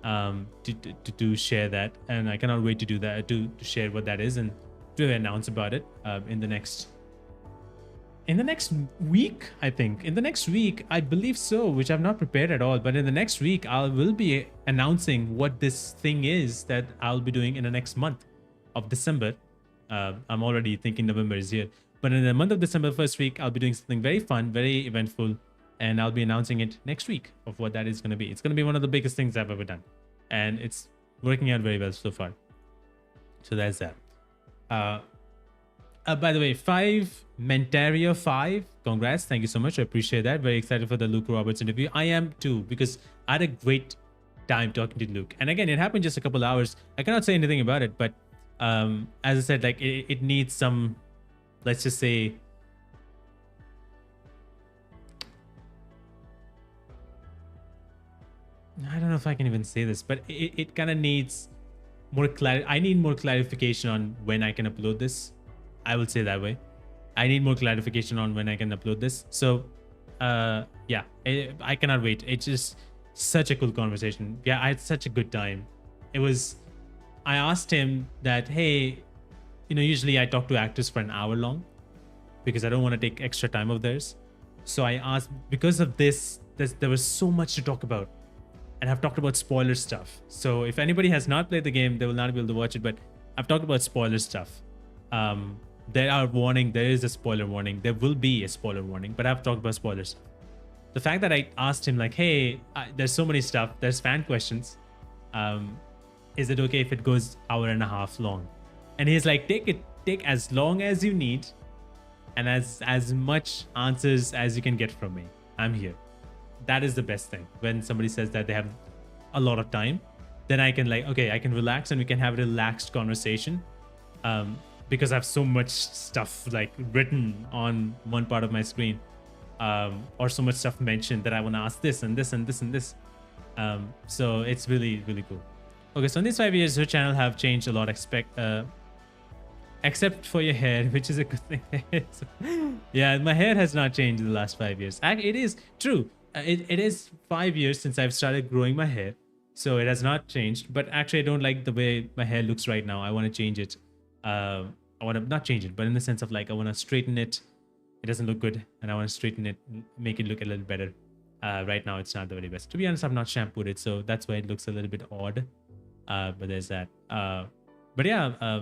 to share that. And I cannot wait to do that, to share what that is and to announce about it in the next week. I think in the next week, I believe so, which I've not prepared at all. But in the next week, I will be announcing what this thing is that I'll be doing in the next month of December. I'm already thinking November is here, but in the month of December, first week, I'll be doing something very fun, very eventful, and I'll be announcing it next week of what that is going to be. It's going to be one of the biggest things I've ever done, and it's working out very well so far. So that's that. By the way, Mentaria 5, congrats. Thank you so much. I appreciate that. Very excited for the Luke Roberts interview. I am too, because I had a great time talking to Luke. And again, it happened just a couple hours. I cannot say anything about it, but as I said, like it needs some, let's just say, I don't know if I can even say this, but it kind of needs more clarity. I need more clarification on when I can upload this. I will say that way. I need more clarification on when I can upload this. So yeah, I cannot wait. It's just such a cool conversation. Yeah, I had such a good time. It was, I asked him that, hey, usually I talk to actors for an hour long because I don't want to take extra time of theirs. So I asked, because of this, there was so much to talk about. And I've talked about spoiler stuff. So if anybody has not played the game, they will not be able to watch it. But I've talked about spoiler stuff. There is a spoiler warning. There will be a spoiler warning, but I've talked about spoiler stuff. The fact that I asked him like, hey, there's so many stuff. There's fan questions. Is it okay if it goes hour and a half long? And he's like, take as long as you need and as much answers as you can get from me. I'm here. That is the best thing. When somebody says that they have a lot of time, then I can like, okay, I can relax and we can have a relaxed conversation. Because I have so much stuff like written on one part of my screen, or so much stuff mentioned that I want to ask this and this and this and this. So it's really, really cool. Okay, so in these 5 years, your channel have changed a lot, except for your hair, which is a good thing. Yeah, my hair has not changed in the last 5 years. It is true. It is 5 years since I've started growing my hair, so it has not changed. But actually, I don't like the way my hair looks right now. I want to change it. I want to not change it, but in the sense of like, I want to straighten it. It doesn't look good, and I want to straighten it, make it look a little better. Right now, it's not the very best. To be honest, I've not shampooed it, so that's why it looks a little bit odd. But there's that. But yeah,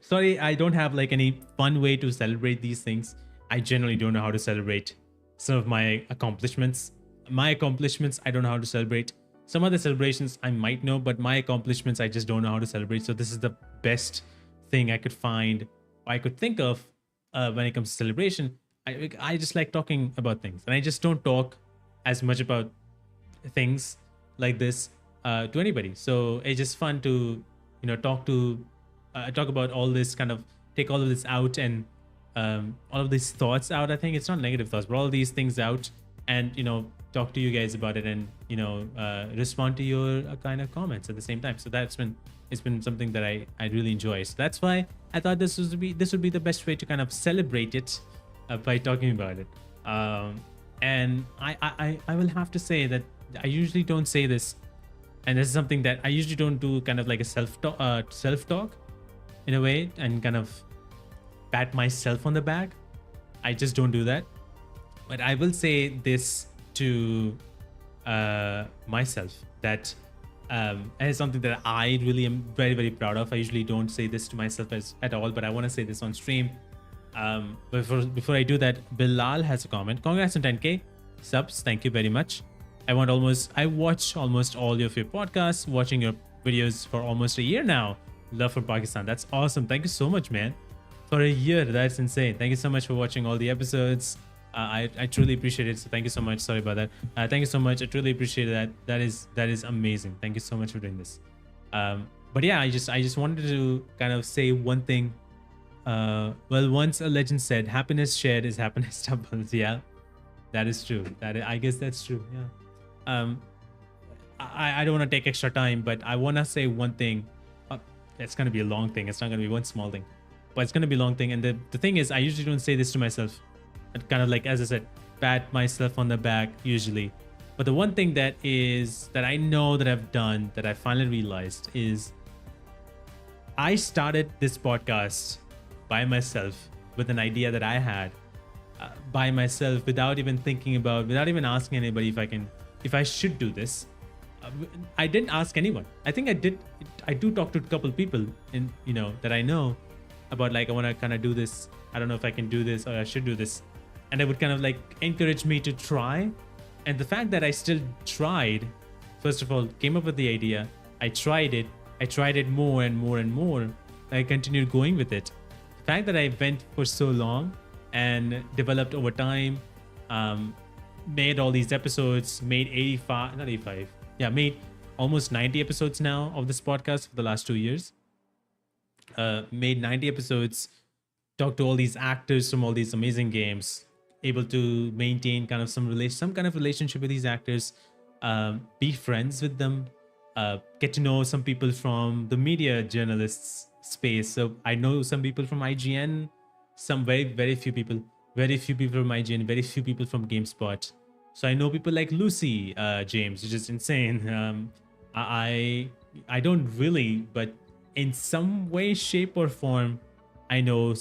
sorry, I don't have like any fun way to celebrate these things. I generally don't know how to celebrate some of my accomplishments. I don't know how to celebrate. Some other celebrations I might know, but my accomplishments, I just don't know how to celebrate. So this is the best thing I could find, or I could think of when it comes to celebration. I just like talking about things, and I just don't talk as much about things like this to anybody. So it's just fun to talk about all this, kind of take all of this out, and all of these thoughts out. I think it's not negative thoughts, but all these things out, and talk to you guys about it, and respond to your kind of comments at the same time. So it's been something that I really enjoy. So that's why I thought this would be the best way to kind of celebrate it by talking about it. And I will have to say that I usually don't say this, and this is something that I usually don't do, kind of like a self talk in a way, and kind of pat myself on the back. I just don't do that. But I will say this to myself, that and it's something that I really am very, very proud of. I usually don't say this to myself at all, but I want to say this on stream. But before I do that, Bilal has a comment. Congrats on 10k subs. Thank you very much. I watch almost all of your podcasts, watching your videos for almost a year now. Love for Pakistan. That's awesome. Thank you so much, man. For a year, that's insane. Thank you so much for watching all the episodes. I truly appreciate it. So thank you so much. Sorry about that. Thank you so much. I truly appreciate that. That is amazing. Thank you so much for doing this. But yeah, I just wanted to kind of say one thing. Well, once a legend said, "Happiness shared is happiness doubled." Yeah, that is true. I guess that's true. Yeah. I don't want to take extra time, but I want to say one thing. It's gonna be a long thing. It's not gonna be one small thing, but it's gonna be a long thing. And the thing is, I usually don't say this to myself. I kind of like, as I said, pat myself on the back usually. But the one thing that I know that I've done, that I finally realized, is I started this podcast by myself with an idea that I had by myself, without even asking anybody if I should do this. I didn't ask anyone. I think I do talk to a couple people that I know about, like, I want to kind of do this. I don't know if I can do this, or I should do this. And they would kind of like encourage me to try. And the fact that I still tried, first of all, came up with the idea. I tried it more and more and more. I continued going with it. The fact that I went for so long and developed over time, made all these episodes, made made almost 90 episodes now of this podcast for the last 2 years. Made 90 episodes, talked to all these actors from all these amazing games, able to maintain kind of some kind of relationship with these actors, be friends with them, get to know some people from the media journalists space. So I know some people from IGN, some very, very few people from IGN, very few people from GameSpot. So I know people like Lucy James, which is insane. I I don't really, but in some way, shape, or form, I know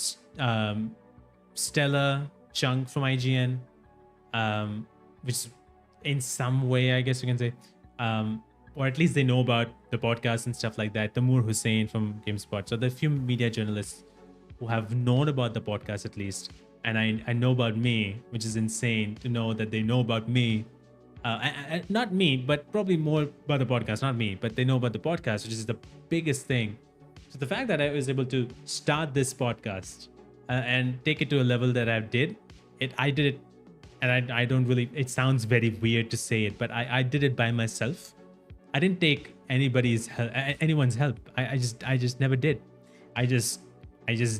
Stella Chung from IGN, which in some way, I guess you can say, or at least they know about the podcast and stuff like that. Tamoor Hussain from GameSpot. So there are few media journalists who have known about the podcast at least. And I know about me, which is insane to know that they know about me. Not me, but probably more about the podcast, not me, but they know about the podcast, which is the biggest thing. So the fact that I was able to start this podcast and take it to a level that I did it, and I don't really, it sounds very weird to say it, but I did it by myself. I didn't take anyone's help. I just never did. I just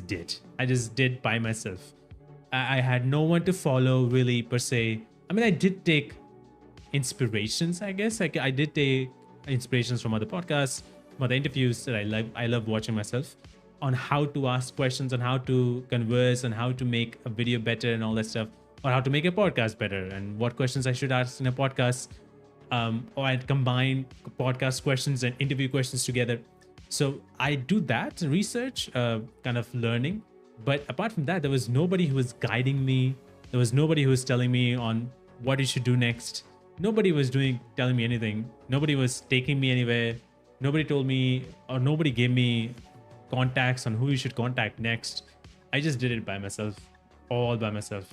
did. I just did by myself. I had no one to follow really per se. I mean, I did take inspirations, I guess. I did take inspirations from other podcasts, from other interviews that I love. I love watching myself on how to ask questions, on how to converse, and how to make a video better and all that stuff, or how to make a podcast better, and what questions I should ask in a podcast. Or I'd combine podcast questions and interview questions together. So I do that research, kind of learning. But apart from that, there was nobody who was guiding me. There was nobody who was telling me on what you should do next. Nobody was telling me anything. Nobody was taking me anywhere. Nobody told me, or nobody gave me contacts on who you should contact next. I just did it by myself, all by myself,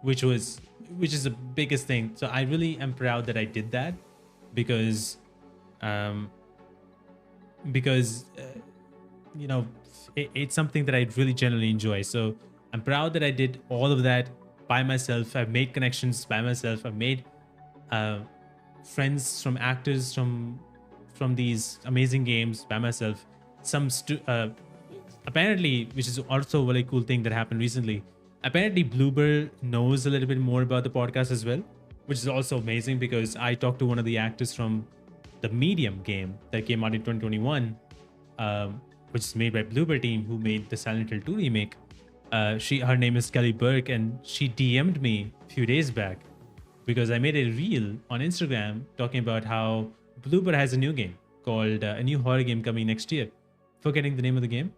which is the biggest thing. So I really am proud that I did that, because you know, it's something that I really generally enjoy. So I'm proud that I did all of that by myself. I've made connections by myself. I've made friends from actors from these amazing games by myself. Apparently, which is also a really cool thing that happened recently. Apparently, Bloober knows a little bit more about the podcast as well, which is also amazing, because I talked to one of the actors from the Medium game that came out in 2021, which is made by Bloober team, who made the Silent Hill 2 remake. Her name is Kelly Burke, and she DM'd me a few days back because I made a reel on Instagram talking about how Bloober has a new game called a new horror game coming next year. Forgetting the name of the game.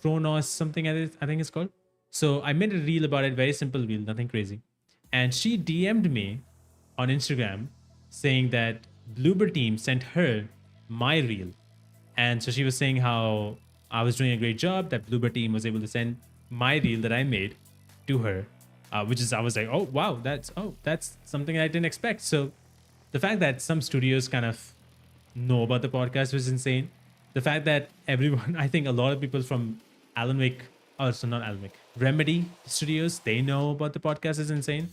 Chronos something, I think it's called. So I made a reel about it, very simple reel, nothing crazy. And she DM'd me on Instagram saying that Bloober team sent her my reel. And so she was saying how I was doing a great job, that Bloober team was able to send my reel that I made to her, which is, I was like, oh, wow, that's something I didn't expect. So the fact that some studios kind of know about the podcast was insane. The fact that everyone, I think a lot of people from Remedy Studios, they know about the podcast is insane.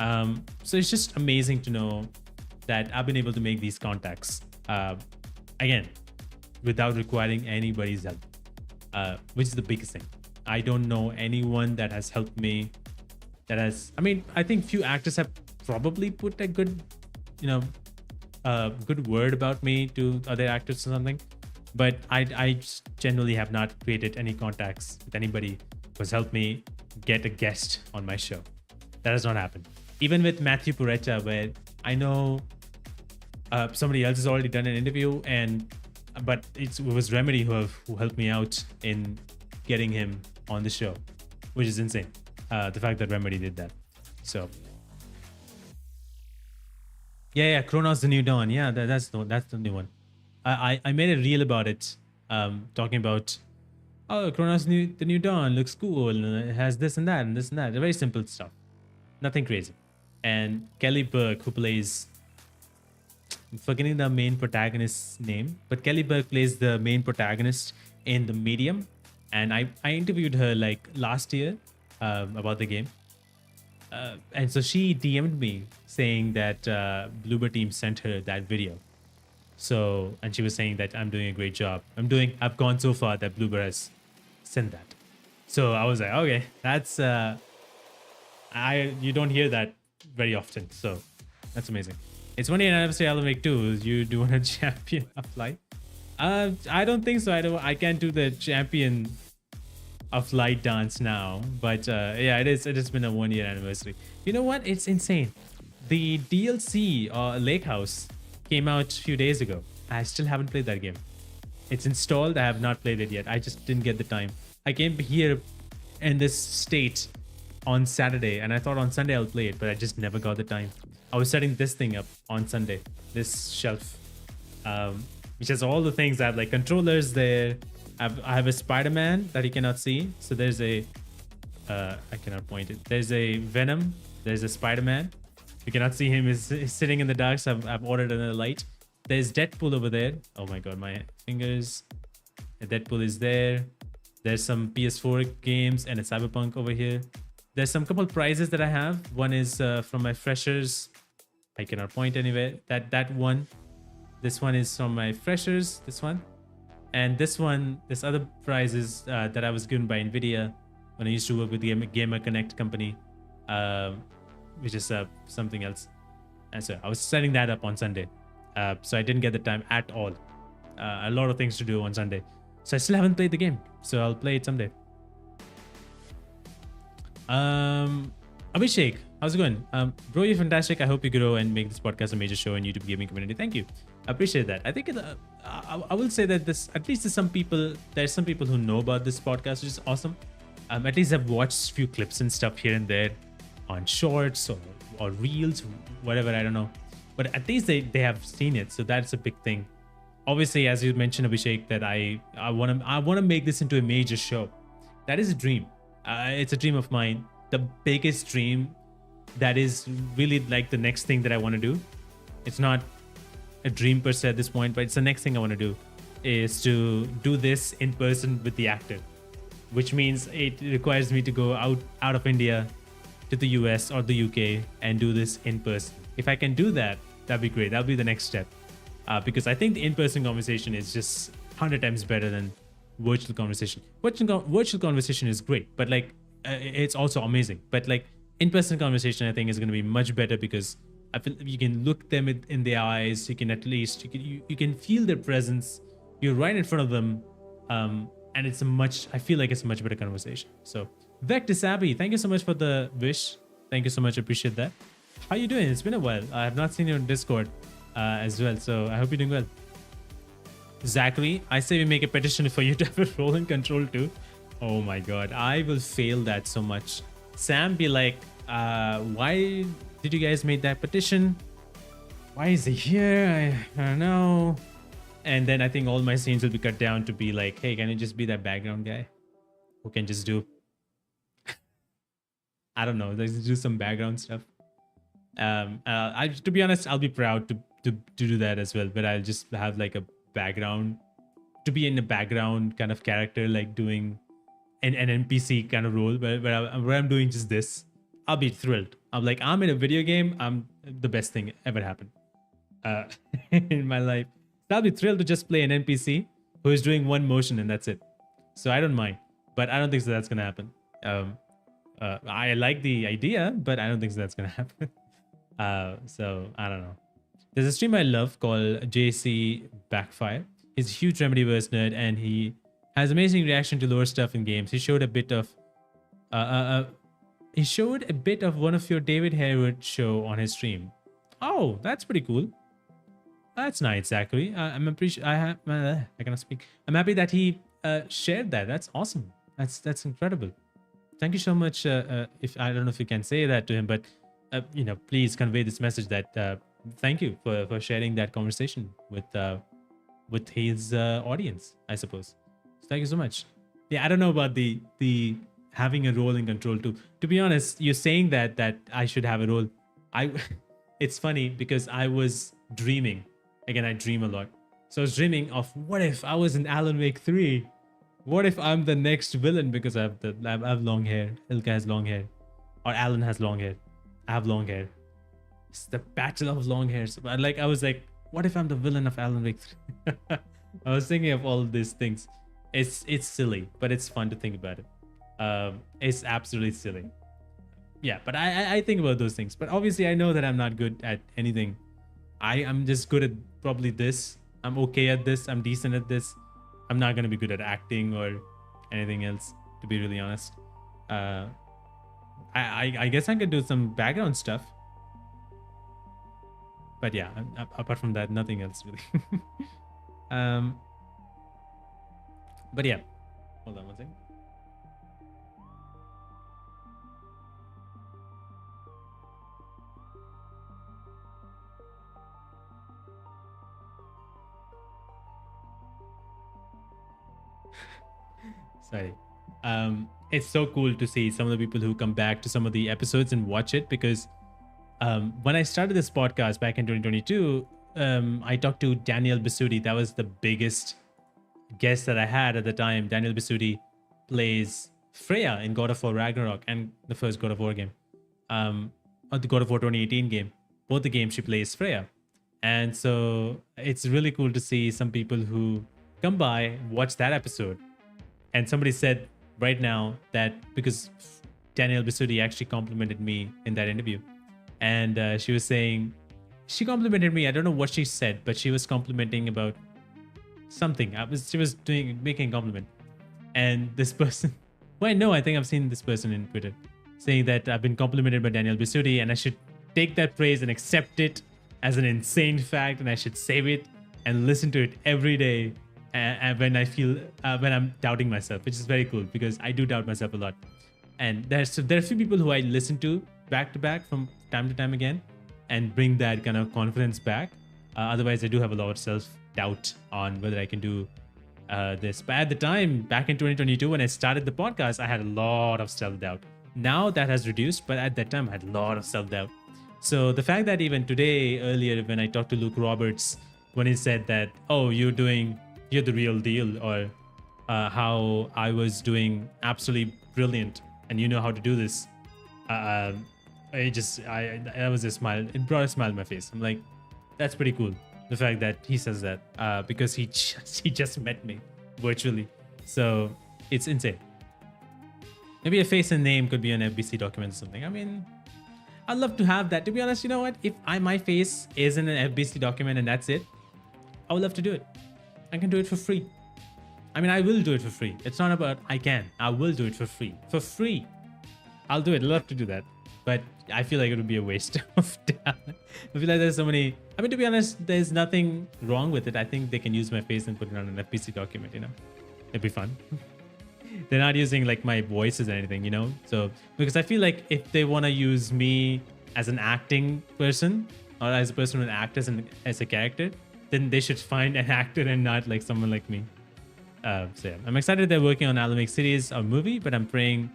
So it's just amazing to know that I've been able to make these contacts, again, without requiring anybody's help, which is the biggest thing. I don't know anyone that has helped me. I think few actors have probably put a good, good word about me to other actors or something. But I just generally have not created any contacts with anybody who has helped me get a guest on my show. That has not happened. Even with Matthew Puretta, where I know somebody else has already done an interview, but it was Remedy who helped me out in getting him on the show, which is insane. The fact that Remedy did that. So yeah, Chronos the New Dawn. Yeah, that's the new one. I made a reel about it, talking about, Chronos the New Dawn looks cool, and it has this and that and this and that. Very simple stuff, nothing crazy. And Kelly Burke, who plays, I'm forgetting the main protagonist's name, but Kelly Burke plays the main protagonist in the Medium, and I interviewed her like last year about the game, and so she DM'd me saying that Bloober team sent her that video. So, and she was saying that I'm doing a great job. I've gone so far that Bloober has sent that. So I was like, okay, that's you don't hear that very often. So that's amazing. It's 1 year anniversary Alan Wake 2. You doing a champion apply? I don't think so. I can't do the champion of Light Dance now. But yeah, it has been a 1 year anniversary. You know what? It's insane. The DLC Lake House came out a few days ago. I still haven't played that game. It's installed. I have not played it yet. I just didn't get the time. I came here in this state on Saturday, and I thought on Sunday I'll play it, but I just never got the time. I was setting this thing up on Sunday, this shelf, which has all the things. I have like controllers there. I have a Spider-Man that you cannot see. So there's a, I cannot point it. There's a Venom. There's a Spider-Man. You cannot see him. He's sitting in the dark. So I've ordered another light. There's Deadpool over there. Oh my god, my fingers. Deadpool is there. There's some PS4 games and a Cyberpunk over here. There's some couple prizes that I have. One is from my freshers. I cannot point anywhere. That one. This one is from my freshers. This one. And this one, this other prize is that I was given by Nvidia when I used to work with the Gamer Connect company, which is something else. And so I was setting that up on Sunday. So I didn't get the time at all. A lot of things to do on Sunday. So I still haven't played the game. So I'll play it someday. Abhishek, how's it going? Bro, you're fantastic. I hope you grow and make this podcast a major show in YouTube gaming community. Thank you. I appreciate that. I think I will say that this, at least there's some people who know about this podcast, which is awesome. At least I've watched a few clips and stuff here and there on shorts or reels, whatever, I don't know. But at least they have seen it. So that's a big thing. Obviously, as you mentioned, Abhishek, that I want to make this into a major show. That is a dream. It's a dream of mine. The biggest dream that is really like the next thing that I want to do. It's not a dream per se at this point, but it's the next thing I want to do is to do this in person with the actor, which means it requires me to go out of India to the US or the UK and do this in person. If I can do that, that'd be great. That'll be the next step. Because I think the in-person conversation is just 100 times better than virtual conversation. Virtual conversation is great, but like it's also amazing. But like in-person conversation, I think is going to be much better because I feel you can look them in their eyes. You can at least you can feel their presence. You're right in front of them, and I feel like it's a much better conversation. So Vector Sabi, thank you so much for the wish. Thank you so much. I appreciate that. How you doing? It's been a while. I have not seen you on Discord as well, so I hope you're doing well. Zachary, I say we make a petition for you to have a role in Control 2. Oh my god, I will fail that so much. Sam be like, why did you guys make that petition? Why is he here? I don't know. And then I think all my scenes will be cut down to be like, hey, can you just be that background guy who can just do, I don't know, let's do some background stuff. To be honest, I'll be proud to do that as well, but I'll just have like a background, to be in a background kind of character, like doing an NPC kind of role where I'm doing just this. I'll be thrilled. I'm in a video game. I'm the best thing ever happened in my life. So I'll be thrilled to just play an NPC who is doing one motion and that's it. So I don't mind, but I don't think so that's gonna happen. I like the idea, but I don't think so that's gonna happen. So I don't know. There's a stream I love called JC Backfire. He's a huge Remedyverse nerd and he has amazing reaction to lower stuff in games. He showed a bit of one of your David Harewood show on his stream. Oh, that's pretty cool. That's nice, Zachary. I cannot speak. I'm happy that he shared that. That's awesome. That's incredible. Thank you so much. If I don't know if you can say that to him, but please convey this message that thank you for sharing that conversation with his audience, I suppose. So thank you so much. Yeah, I don't know about the having a role in Control 2. To be honest, you're saying that I should have a role. It's funny because I was dreaming. Again, I dream a lot. So I was dreaming of what if I was in Alan Wake 3? What if I'm the next villain because I have long hair. Ilka has long hair. Or Alan has long hair. I have long hair. It's the battle of long hairs. But I was like, what if I'm the villain of Alan Wake 3? I was thinking of all these things. It's silly, but it's fun to think about it. It's absolutely silly. Yeah, but I think about those things. But obviously I know that I'm not good at anything. I'm just good at probably this. I'm okay at this. I'm decent at this. I'm not going to be good at acting or anything else. to be really honest. Uh, I guess I could do some background stuff, but yeah, apart from that, nothing else really. um, but yeah, hold on one second. Sorry. It's so cool to see some of the people who come back to some of the episodes and watch it, because when I started this podcast back in 2022, I talked to Daniel Bisutti. That was the biggest guest that I had at the time. Daniel Bisutti plays Freya in God of War Ragnarok and the first God of War game, or the God of War 2018 game. Both the games she plays Freya. And so it's really cool to see some people who come by, watch that episode. And somebody said right now that because Daniel Bisutti actually complimented me in that interview. And she was saying, she complimented me. I don't know what she said, but she was complimenting about something. She was making a compliment. And this person, well, no, I think I've seen this person in Twitter saying that I've been complimented by Daniel Bisutti and I should take that praise and accept it as an insane fact, and I should save it and listen to it every day when I feel when I'm doubting myself, which is very cool because I do doubt myself a lot. And there are a few people who I listen to back to back from time to time again and bring that kind of confidence back. Otherwise, I do have a lot of self-doubt on whether I can do this. But at the time, back in 2022, when I started the podcast, I had a lot of self-doubt. Now that has reduced, but at that time, I had a lot of self-doubt. So the fact that even today, earlier, when I talked to Luke Roberts, when he said that, oh, you're the real deal, or how I was doing absolutely brilliant and you know how to do this, I was a smile. It brought a smile on my face. I'm like, that's pretty cool. The fact that he says that because he just met me virtually. So it's insane. Maybe a face and name could be an FBC document or something. I mean, I'd love to have that. To be honest, you know what? If my face is in an FBC document and that's it, I would love to do it. I can do it for free. I mean, I will do it for free. It's not about I can. I will do it for free. For free. I'll do it. I'd love to do that. But I feel like it would be a waste of talent. I feel like there's so many. I mean, to be honest, there's nothing wrong with it. I think they can use my face and put it on an FBC document, you know? It'd be fun. They're not using like my voices or anything, you know? So, because I feel like if they want to use me as an acting person or as a person who acts as a character, then they should find an actor and not like someone like me. So yeah, I'm excited they're working on Alan Wake series or movie, but I'm praying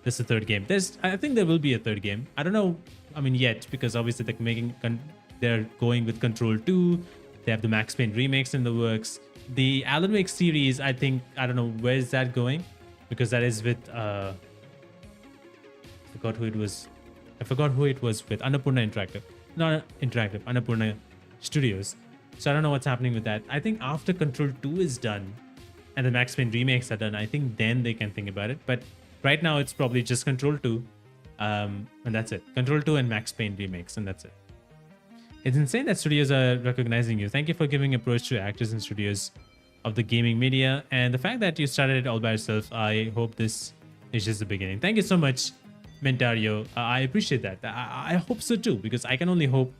this is the third game. I think there will be a third game. I don't know. I mean, yet, because obviously they're going with Control 2. They have the Max Payne remakes in the works. The Alan Wake series, I don't know where is that going, because that is with I forgot who it was with. Annapurna Interactive. Not Interactive, Annapurna Studios. So I don't know what's happening with that. I think after Control 2 is done and the Max Payne remakes are done, I think then they can think about it. But right now it's probably just Control 2. And that's it. Control 2 and Max Payne remakes, and that's it. It's insane that studios are recognizing you. Thank you for giving approach to actors and studios of the gaming media. And the fact that you started it all by yourself, I hope this is just the beginning. Thank you so much, Mentario. I appreciate that. I hope so too, because I can only hope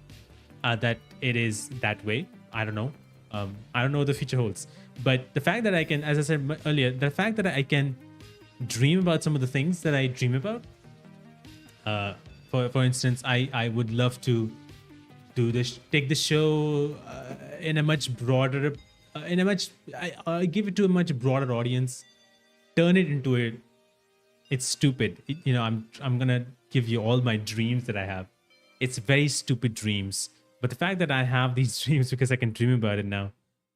that it is that way. I don't know. I don't know what the future holds. But the fact that I can, as I said earlier, the fact that I can dream about some of the things that I dream about. For instance, I would love to do this, take the show in a much broader, I give it to a much broader audience, turn it into it. It's stupid. I'm gonna give you all my dreams that I have. It's very stupid dreams. But the fact that I have these dreams because I can dream about it now,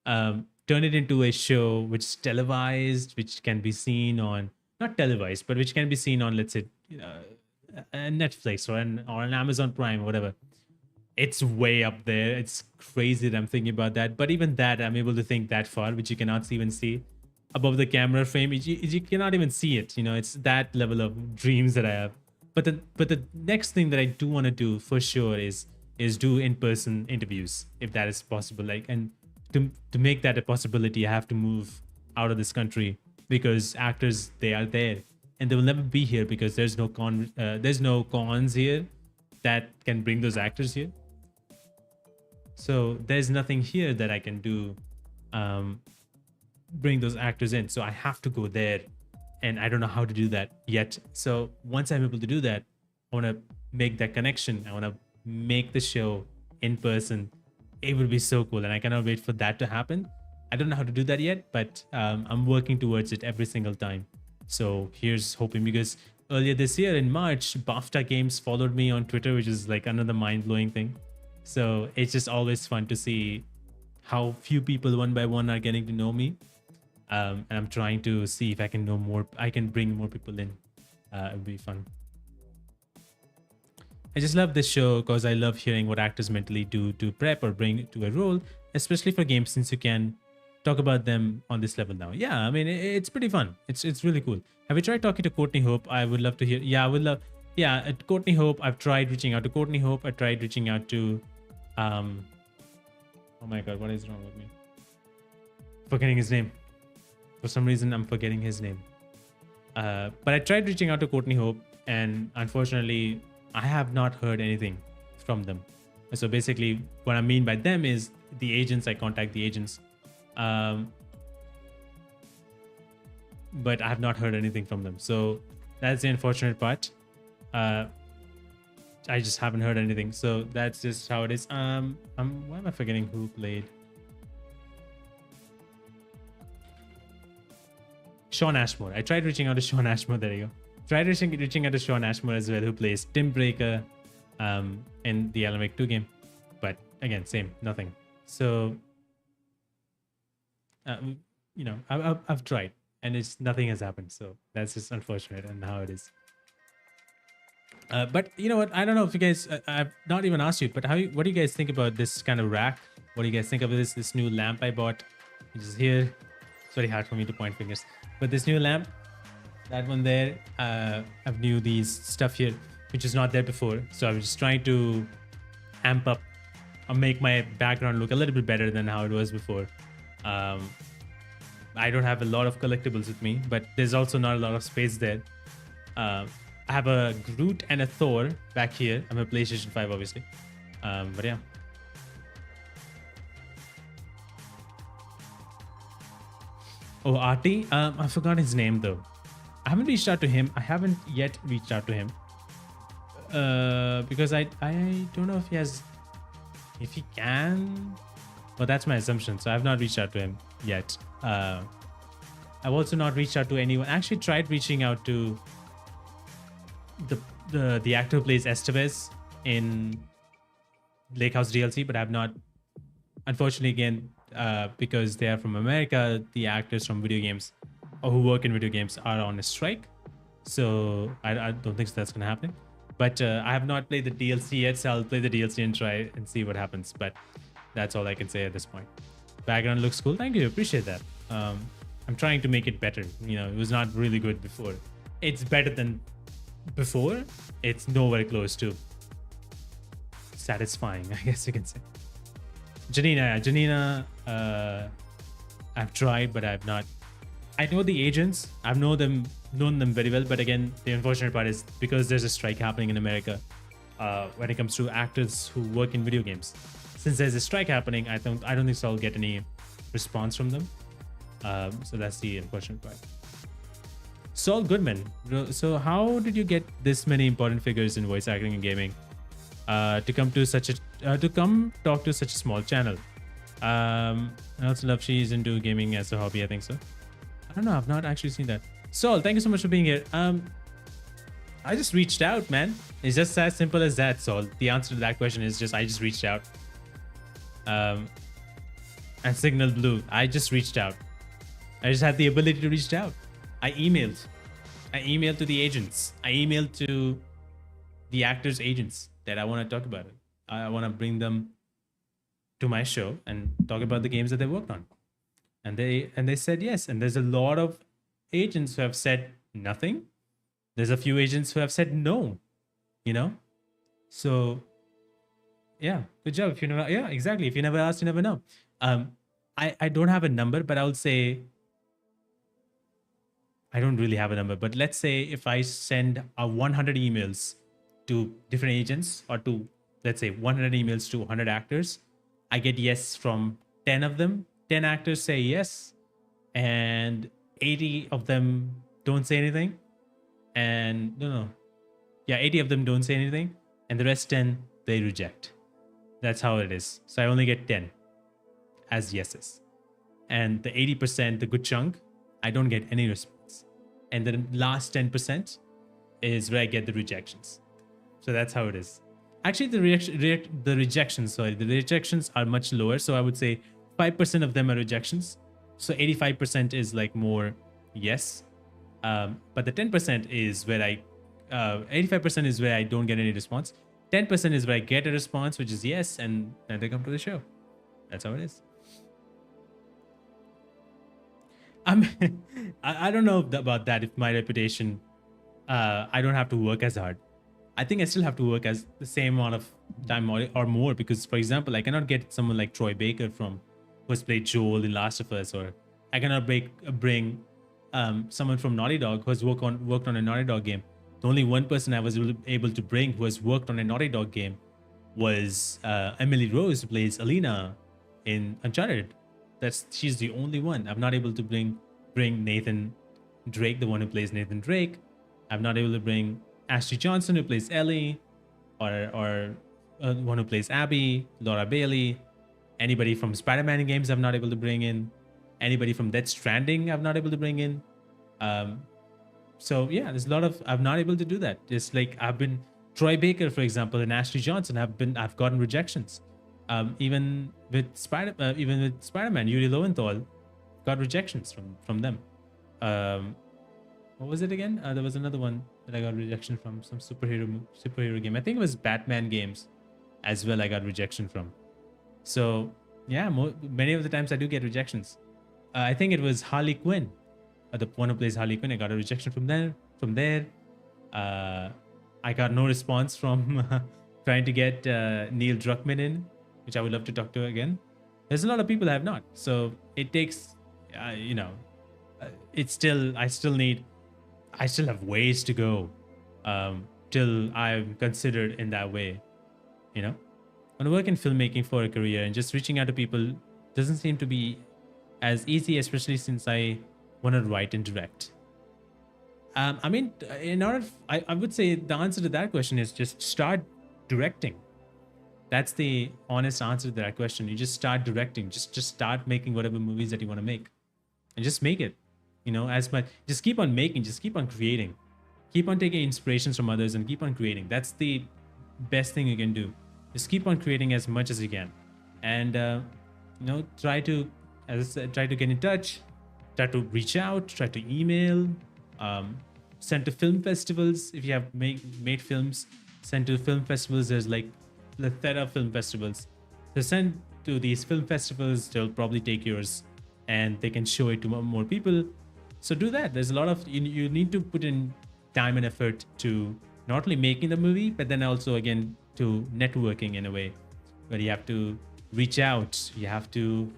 turn it into a show which is televised, which can be seen on, not televised, but which can be seen on, let's say, Netflix or an Amazon Prime or whatever. It's way up there. It's crazy that I'm thinking about that. But even that, I'm able to think that far, which you cannot even see above the camera frame. You cannot even see it. It's that level of dreams that I have. But the next thing that I do want to do for sure is do in-person interviews, if that is possible. And to make that a possibility, I have to move out of this country, because actors, they are there. and they will never be here because there's no cons here that can bring those actors here. So there's nothing here that I can do, um, bring those actors in. So I have to go there, and I don't know how to do that yet. So once I'm able to do that, I want to make that connection. I want to make the show in person. It would be so cool, and I cannot wait for that to happen. I don't know how to do that yet, but I'm working towards it every single time. So here's hoping, because earlier this year in March, BAFTA Games followed me on Twitter, which is like another mind-blowing thing. So it's just always fun to see how few people one by one are getting to know me. And I'm trying to see if I can know more. I can bring more people in. It'll be fun. I just love this show because I love hearing what actors mentally do to prep or bring to a role, especially for games, since you can talk about them on this level now. Yeah, I mean, it's pretty fun. It's really cool. Have you tried talking to Courtney Hope? I would love to hear. Yeah, I would love. Yeah, at Courtney Hope, I've tried reaching out to Courtney Hope. I tried reaching out to, oh my God, what is wrong with me? Forgetting his name. For some reason, I'm forgetting his name. But I tried reaching out to Courtney Hope, and unfortunately, I have not heard anything from them. So basically, what I mean by them is the agents. I contact the agents, but I have not heard anything from them. So that's the unfortunate part. I just haven't heard anything. So that's just how it is. Why am I forgetting who played? Sean Ashmore. I tried reaching out to Sean Ashmore. There you go. Tried reaching out to Sean Ashmore as well, who plays Tim Breaker in the Alan Wake 2 game. But again, same, nothing. So, you know, I've tried, and nothing has happened. So that's just unfortunate and how it is. But you know what? I don't know if you guys, I've not even asked you, but what do you guys think about this kind of rack? What do you guys think of this new lamp I bought, which is here? It's very hard for me to point fingers. But this new lamp, that one there, I've new these stuff here, which is not there before. So I was just trying to amp up or make my background look a little bit better than how it was before. I don't have a lot of collectibles with me, but there's also not a lot of space there. I have a Groot and a Thor back here. I'm a PlayStation 5, obviously. But yeah. Oh, Artie? I forgot his name though. I haven't reached out to him. I haven't yet reached out to him. Because I don't know if he can. Well, that's my assumption. So I've not reached out to him yet. I've also not reached out to anyone. I actually tried reaching out to the actor who plays Estevez in Lake House DLC, but I've not. Unfortunately, again, because they are from America, the actors from video games or who work in video games are on a strike. So I don't think that's going to happen. But I have not played the DLC yet, so I'll play the DLC and try and see what happens. But that's all I can say at this point. Background looks cool. Thank you. Appreciate that. I'm trying to make it better. You know, it was not really good before. It's better than before. It's nowhere close to satisfying, I guess you can say. Janina, I've tried, but I've not. I know the agents. I've known them very well. But again, the unfortunate part is because there's a strike happening in America when it comes to actors who work in video games. Since there's a strike happening, I don't think so I'll get any response from them. So that's the unfortunate part. Saul Goodman. So how did you get this many important figures in voice acting and gaming to come talk to such a small channel? I also love she's into gaming as a hobby. I think so. I don't know. I've not actually seen that. Saul, thank you so much for being here. I just reached out, man. It's just as simple as that, Saul. The answer to that question is just I just reached out. And Signal Blue, I just reached out. I just had the ability to reach out. I emailed to the agents. I emailed to the actors' agents that I want to talk about it. I want to bring them to my show and talk about the games that they worked on. And they said yes. And there's a lot of agents who have said nothing. There's a few agents who have said no, you know? So yeah, good job. If you never, yeah, exactly. If you never ask, you never know. I don't have a number, but I would say I don't really have a number, but let's say if I send 100 emails to different agents, or to, let's say, 100 emails to 100 actors, I get yes from 10 of them. 10 actors say yes, and 80 of them don't say anything. And no, yeah, 80 of them don't say anything, and the rest 10 they reject. That's how it is. So I only get 10 as yeses, and the 80%, the good chunk, I don't get any response, and the last 10% is where I get the rejections. So that's how it is. Actually, the rejections, sorry, the rejections are much lower. So I would say 5% of them are rejections. So 85% is like more yes. But the 10% is where 85% is where I don't get any response. 10% is where I get a response, which is yes, and then they come to the show. That's how it is. I don't know about that. If my reputation, I don't have to work as hard. I think I still have to work as the same amount of time or more, because, for example, I cannot get someone like Troy Baker who has played Joel in Last of Us, or I cannot bring someone from Naughty Dog who has worked on a Naughty Dog game. The only one person I was able to bring who has worked on a Naughty Dog game was Emily Rose, who plays Alina in Uncharted. She's the only one. I'm not able to bring Nathan Drake, the one who plays Nathan Drake. I'm not able to bring Ashley Johnson, who plays Ellie, or one who plays Abby, Laura Bailey. Anybody from Spider-Man games, I'm not able to bring in. Anybody from Death Stranding, I'm not able to bring in. So yeah, there's a lot of, I'm not able to do that. Just like I've been Troy Baker, for example, and Ashley Johnson, I've gotten rejections. Even with Spider-Man, Yuri Lowenthal got rejections from them. What was it again? There was another one that I got rejection from, some superhero game. I think it was Batman games as well. I got rejection from. So yeah, many of the times I do get rejections. I think it was Harley Quinn, the one who plays Harley Quinn. I got a rejection from there. I got no response from trying to get Neil Druckmann in, which I would love to talk to again. There's a lot of people I have not. So it takes, it's still, I still have ways to go till I'm considered in that way. I want to work in filmmaking for a career, and just reaching out to people doesn't seem to be as easy, especially since I want to write and direct. I mean, I would say the answer to that question is just start directing. That's the honest answer to that question. You just start directing. Just start making whatever movies that you want to make, and just make it. As much. Just keep on making. Just keep on creating. Keep on taking inspirations from others and keep on creating. That's the best thing you can do. Just keep on creating as much as you can, and try to, as I said, try to get in touch. Try to reach out. Try to email. Send to film festivals if you have made films. Send to film festivals. There's like plethora of film festivals. So send to these film festivals. They'll probably take yours, and they can show it to more people. So do that. There's a lot of you need to put in time and effort to not only making the movie, but then also again to networking in a way where you have to reach out. You have to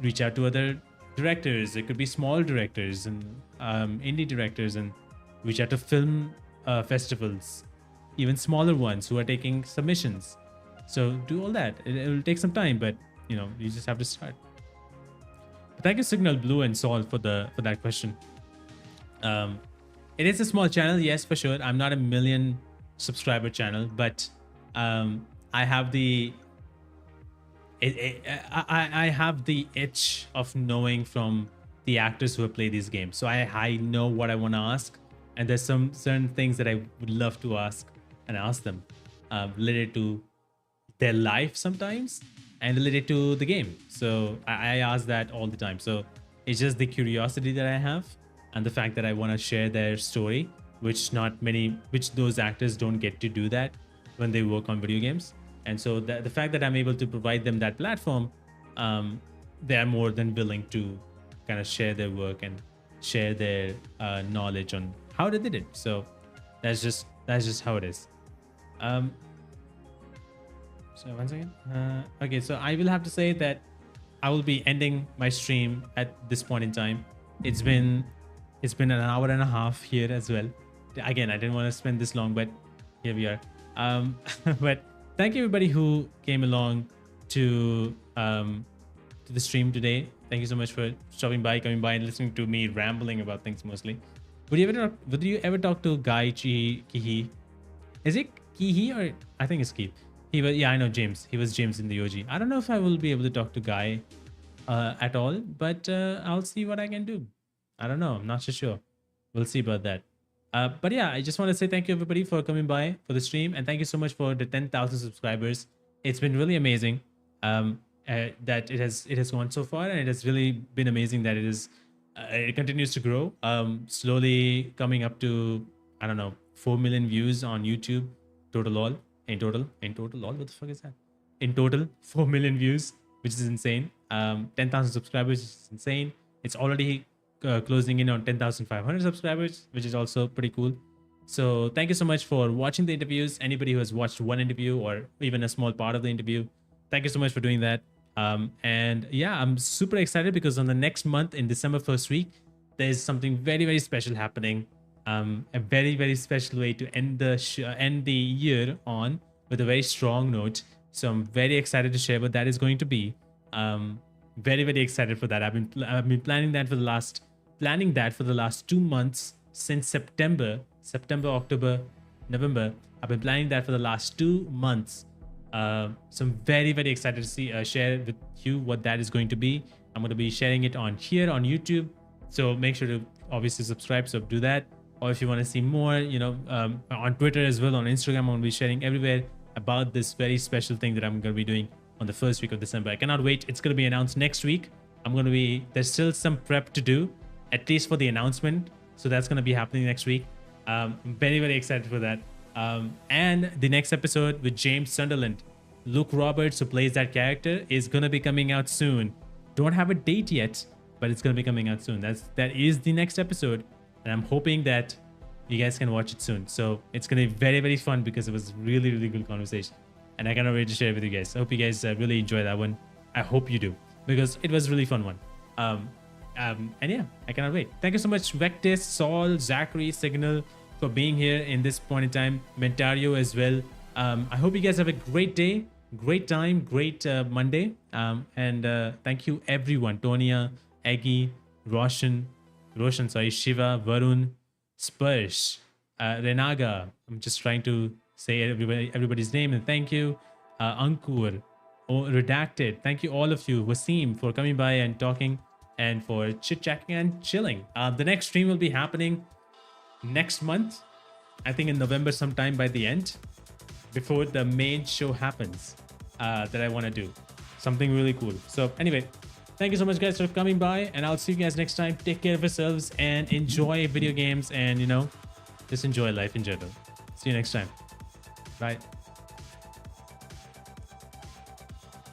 reach out to other directors. It could be small directors and indie directors, and reach out to film festivals, even smaller ones who are taking submissions. So do all that. It will take some time, but you just have to start. But thank you, Signal Blue and Saul, for that question. It is a small channel, yes, for sure. I'm not a million subscriber channel, but I have the I have the itch of knowing from the actors who have played these games. So I know what I want to ask, and there's some certain things that I would love to ask them related to their life sometimes and related to the game. So I ask that all the time. So it's just the curiosity that I have, and the fact that I want to share their story, which those actors don't get to do that when they work on video games. And so the fact that I'm able to provide them that platform, they are more than willing to kind of share their work and share their knowledge on how they did it. So that's just how it is. So one second. Okay, so I will have to say that I will be ending my stream at this point in time. It's been It's been an hour and a half here as well. Again, I didn't want to spend this long, but here we are. But thank you everybody who came along to the stream today. Thank you so much for stopping by, coming by, and listening to me rambling about things mostly. Would you ever talk to Guy Kihi? Is it Kihi or I think it's Keith? He was, yeah, I know James. He was James in the OG. I don't know if I will be able to talk to Guy at all, but I'll see what I can do. I don't know. I'm not so sure. We'll see about that. But yeah, I just want to say thank you everybody for coming by for the stream, and thank you so much for the 10,000 subscribers. It's been really amazing that it has gone so far, and it has really been amazing that it continues to grow. Slowly coming up to, I don't know, 4 million views on YouTube total. All in total, all, what the fuck is that? In total, 4 million views, which is insane. 10,000 subscribers is insane. It's already closing in on 10,500 subscribers, which is also pretty cool. So thank you so much for watching the interviews. Anybody who has watched one interview or even a small part of the interview, thank you so much for doing that. And yeah, I'm super excited because on the next month, in December 1st week, there's something very, very special happening. A very, very special way to end the year on with a very strong note. So I'm very excited to share what that is going to be. Very, very excited for that. I've been planning that for the last 2 months since September, October, November. I've been planning that for the last 2 months. So I'm very, very excited to share with you what that is going to be. I'm going to be sharing it on YouTube. So make sure to obviously subscribe. So do that. Or if you want to see more, on Twitter as well, on Instagram, I'm going to be sharing everywhere about this very special thing that I'm going to be doing on the first week of December. I cannot wait. It's going to be announced next week. There's still some prep to do, at least for the announcement. So that's going to be happening next week. I'm very, very excited for that. And the next episode with James Sunderland, Luke Roberts, who plays that character, is going to be coming out soon. Don't have a date yet, but it's going to be coming out soon. That is the next episode. And I'm hoping that you guys can watch it soon. So it's going to be very, very fun because it was really, really good conversation. And I cannot wait to share it with you guys. I hope you guys really enjoy that one. I hope you do, because it was a really fun one. And yeah, I cannot wait. Thank you so much, Vectis, Saul, Zachary, Signal, for being here in this point in time. Mentario as well. I hope you guys have a great day, great time, great Monday. And thank you everyone. Tonia, Aggie, Roshan, Shiva, Varun, Spursh, Renaga. I'm just trying to say everybody's name, and thank you. Ankur, Redacted. Thank you all of you. Wasim, for coming by and talking, and for chit-chatting and chilling. The next stream will be happening next month. I think in November sometime by the end, before the main show happens, that I want to do. Something really cool. So anyway, thank you so much guys for coming by, and I'll see you guys next time. Take care of yourselves and enjoy video games, and just enjoy life in general. See you next time. Bye.